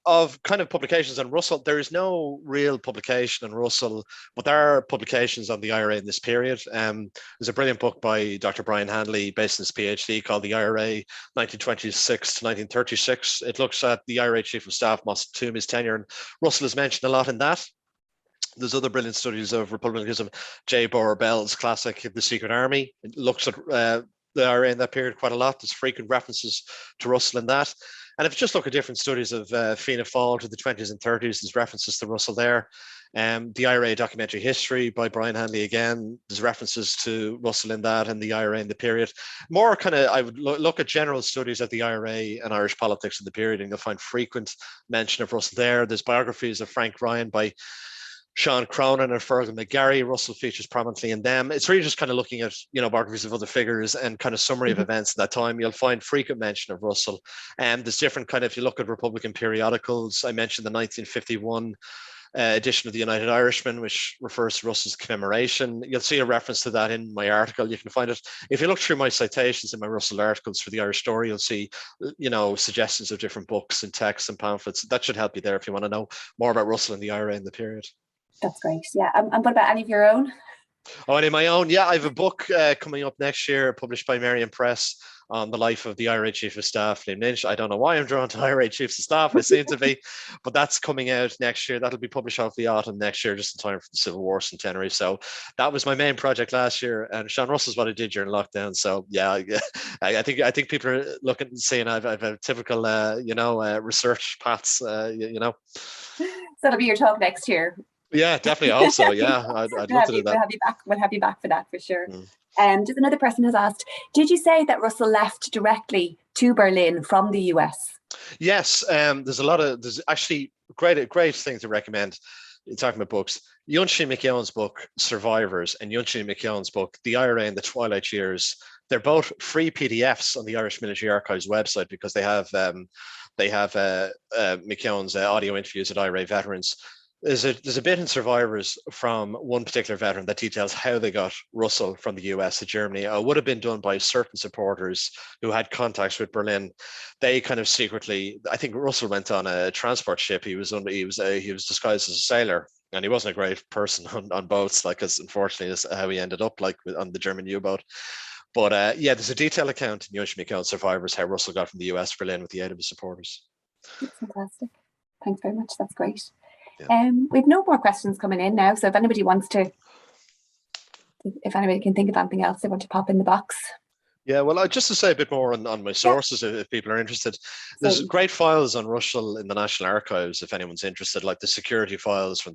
Of kind of publications on Russell, there is no real publication on Russell, but there are publications on the IRA in this period. There's a brilliant book by Dr. Brian Handley, based on his PhD, called The IRA 1926 to 1936. It looks at the IRA Chief-of-Staff Moss Toomey's tenure, and Russell is mentioned a lot in that. There's other brilliant studies of republicanism. J. Bower Bell's classic, The Secret Army. It looks at the IRA in that period quite a lot. There's frequent references to Russell in that. And if you just look at different studies of Fianna Fáil to the 20s and 30s, there's references to Russell there. The IRA documentary history by Brian Handley, again, there's references to Russell in that, and the IRA in the period. More kind of, I would look at general studies at the IRA and Irish politics in the period, and you'll find frequent mention of Russell there. There's biographies of Frank Ryan by Sean Cronin and Fergal McGarry. Russell features prominently in them. It's really just kind of looking at, biographies of other figures and kind of summary of events at that time. You'll find frequent mention of Russell. And there's different kind of, if you look at Republican periodicals, I mentioned the 1951 edition of the United Irishman, which refers to Russell's commemoration. You'll see a reference to that in my article. You can find it. If you look through my citations in my Russell articles for the Irish Story, you'll see, suggestions of different books and texts and pamphlets. That should help you there if you want to know more about Russell and the IRA in the period. That's great. Yeah. And what about any of your own? Oh, any of my own? Yeah, I have a book coming up next year, published by Merriam Press, on the life of the IRA Chief of Staff, Liam Lynch. I don't know why I'm drawn to IRA Chiefs of Staff. I seem to be, but that's coming out next year. That'll be published off the autumn next year, just in time for the Civil War centenary. So that was my main project last year, and Seán Russell's what I did during lockdown. So yeah, I think people are looking and seeing I've a typical research paths. So that'll be your talk next year. Yeah, definitely. I hope so. Yeah, I'd love to do that. We'll have you back. We'll have you back for that for sure. Mm. Just another person has asked, did you say that Russell left directly to Berlin from the US? Yes, there's actually great thing to recommend in talking about books. Yunshi McKeown's book, Survivors, and Yunshi McKeown's book, The IRA in the Twilight Years. They're both free PDFs on the Irish Military Archives website because they have McKeown's audio interviews with IRA veterans. There's a bit in Survivors from one particular veteran that details how they got Russell from the US to Germany. It would have been done by certain supporters who had contacts with Berlin. They kind of secretly, I think Russell went on a transport ship. He was disguised as a sailor, and he wasn't a great person on boats, like, as unfortunately is how he ended up, like on the German U-boat. But yeah, there's a detailed account in Yoshi McKeown Survivors how Russell got from the US to Berlin with the aid of his supporters. That's fantastic. Thanks very much. That's great. Yeah. We've no more questions coming in now. So if anybody can think of anything else they want to pop in the box. Yeah, well, just to say a bit more on my sources, if people are interested, there's great files on Russell in the National Archives if anyone's interested, like the security files from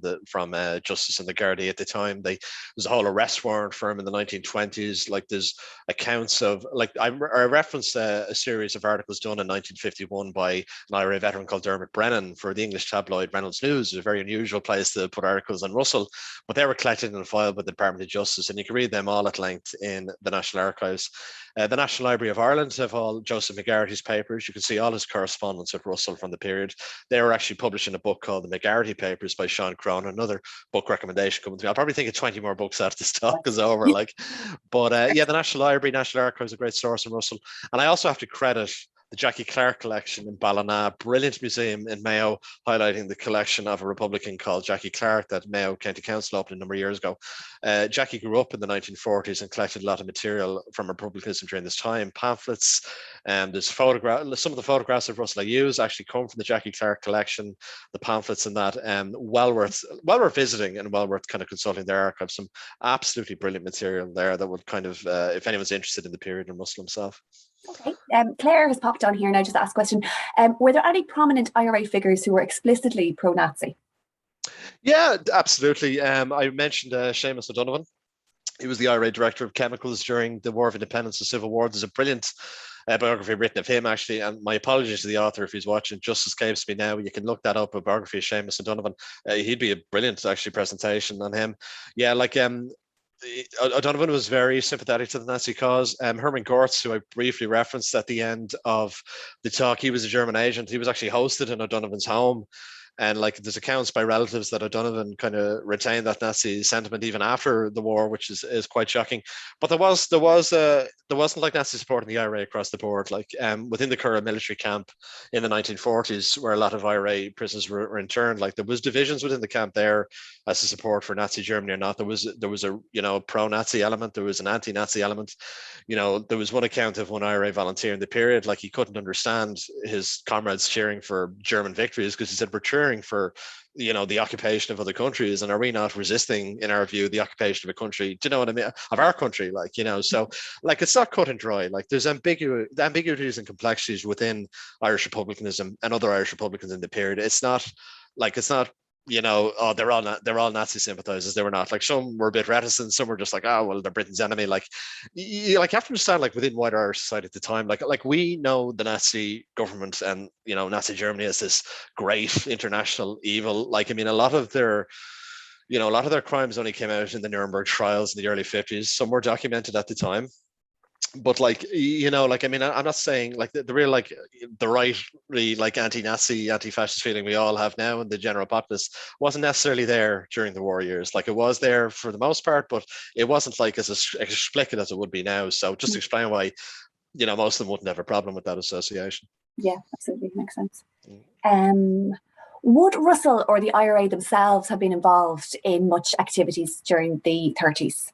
Justice and the Gardaí at the time. There's a whole arrest warrant for him in the 1920s. Like, there's accounts of, like, I referenced a series of articles done in 1951 by an IRA veteran called Dermot Brennan for the English tabloid Reynolds News. It's a very unusual place to put articles on Russell, but they were collected and filed by the Department of Justice, and you can read them all at length in the National Archives. The National Library of Ireland have all Joseph McGarrity's papers. You can see all his correspondence with Russell from the period. They were actually publishing a book called The McGarrity Papers by Seán Russell, another book recommendation coming through. I'll probably think of 20 more books after this talk is over. Yeah, the National Library, National Archives, a great source on Russell. And I also have to credit the Jackie Clark collection in Ballina, brilliant museum in Mayo, highlighting the collection of a Republican called Jackie Clark that Mayo County Council opened a number of years ago. Jackie grew up in the 1940s and collected a lot of material from Republicanism during this time, pamphlets, and there's photographs. Some of the photographs of Russell I use actually come from the Jackie Clark collection, the pamphlets and that. Well worth visiting and well worth kind of consulting their archives. Some absolutely brilliant material there that would kind of, if anyone's interested in the period and Russell himself. Okay. Claire has popped on here now just to ask a question. Were there any prominent IRA figures who were explicitly pro-Nazi? Yeah, absolutely. I mentioned Seamus O'Donovan. He was the IRA Director of Chemicals during the War of Independence and Civil War. There's a brilliant biography written of him, actually, and my apologies to the author if he's watching. Just escapes me now. You can look that up, a biography of Seamus O'Donovan. He'd be a brilliant, actually, presentation on him. Yeah, like O'Donovan was very sympathetic to the Nazi cause. Hermann Gortz, who I briefly referenced at the end of the talk, he was a German agent. He was actually hosted in O'Donovan's home. And like, there's accounts by relatives that O'Donovan kind of retained that Nazi sentiment even after the war, which is quite shocking. But there wasn't like Nazi support in the IRA across the board. Like within the Curragh military camp in the 1940s, where a lot of IRA prisoners were interned, like there was divisions within the camp there as to support for Nazi Germany or not. There was a pro-Nazi element, there was an anti-Nazi element. There was one account of one IRA volunteer in the period, like he couldn't understand his comrades cheering for German victories because he said, we're cheering for the occupation of other countries, and are we not resisting, in our view, the occupation of a country, do you know what I mean, of our country, so like it's not cut and dry. Like there's ambiguities and complexities within Irish republicanism and other Irish Republicans in the period. It's not they're all Nazi sympathizers. They were not. Like, some were a bit reticent, some were just like, oh well, they're Britain's enemy. Like you have to understand, like within wider Irish society at the time, like we know the Nazi government and Nazi Germany as this great international evil. Like, I mean, a lot of their crimes only came out in the Nuremberg trials in the early 50s. Some were documented at the time. But I mean, I'm not saying like the real, like the right, really, like anti-Nazi, anti-fascist feeling we all have now in the general populace wasn't necessarily there during the war years. Like, it was there for the most part, but it wasn't like as explicit as it would be now. So just to explain why, most of them wouldn't have a problem with that association. Yeah, absolutely, makes sense. Would Russell or the IRA themselves have been involved in much activities during the 30s?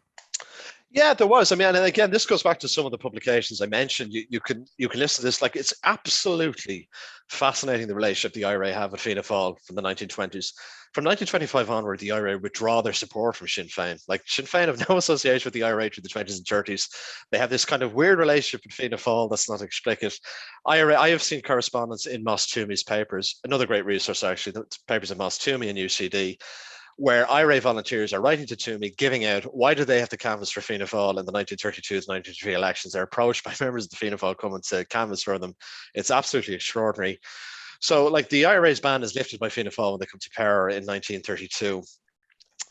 Yeah, there was. I mean, and again, this goes back to some of the publications I mentioned. You can listen to this. Like, it's absolutely fascinating, the relationship the IRA have with Fianna Fáil from the 1920s. From 1925 onward, the IRA withdraw their support from Sinn Féin. Like, Sinn Féin have no association with the IRA through the 20s and 30s. They have this kind of weird relationship with Fianna Fáil that's not explicit. IRA, I have seen correspondence in Moss Toomey's papers, another great resource, actually, the papers of Moss Toomey and UCD, where IRA volunteers are writing to Toomey, giving out why do they have to canvass for Fianna Fáil in the 1932 to 1933 elections. They're approached by members of the Fianna Fáil coming to canvass for them. It's absolutely extraordinary. So, like, the IRA's ban is lifted by Fianna Fáil when they come to power in 1932.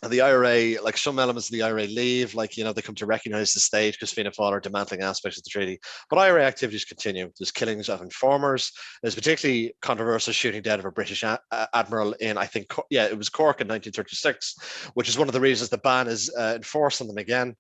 And the IRA, like, some elements of the IRA leave, like, you know, they come to recognise the state because Fianna Fáil are dismantling aspects of the treaty. But IRA activities continue. There's killings of informers. There's particularly controversial shooting dead of a British admiral in, I think, it was Cork in 1936, which is one of the reasons the ban is enforced on them again.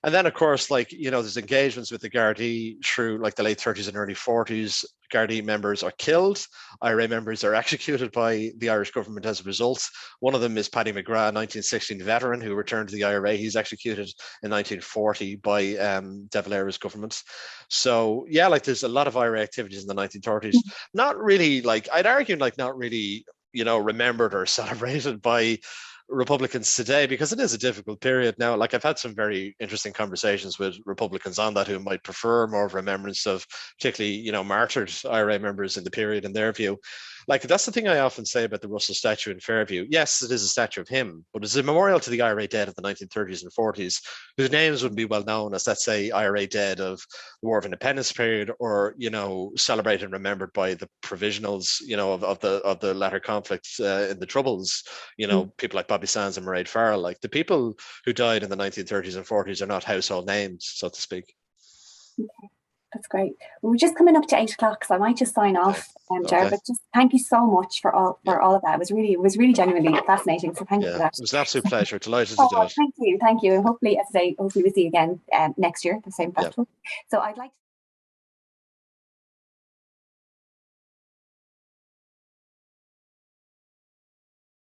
And then, of course, like, you know, there's engagements with the Gardaí through like the late 30s and early 40s. Gardaí members are killed. IRA members are executed by the Irish government as a result. One of them is Paddy McGrath, 1916 veteran who returned to the IRA. He's executed in 1940 by De Valera's government. So, yeah, like, there's a lot of IRA activities in the 1930s. Not really, like, I'd argue, like, not really, you know, remembered or celebrated by Republicans today, because it is a difficult period now. Like, I've had some very interesting conversations with Republicans on that who might prefer more of remembrance of particularly, you know, martyred IRA members in the period in their view. Like, that's the thing I often say about the Russell statue in Fairview. Yes, it is a statue of him, but it's a memorial to the IRA dead of the 1930s and 40s, whose names wouldn't be well known as, let's say, IRA dead of the War of Independence period, or, you know, celebrated and remembered by the provisionals, you know, of the latter conflicts in the Troubles, you know, people like Bobby Sands and Mairead Farrell. Like, the people who died in the 1930s and 40s are not household names, so to speak. Okay. That's great. Well, we're just coming up to 8 o'clock, so I might just sign off, Ger. But just thank you so much for all of that. It was really genuinely fascinating. So thank you for that. It was an absolute pleasure. Delighted to do it. Thank you. And hopefully, as I say, hopefully we'll see you again next year at the same festival. So I'd like to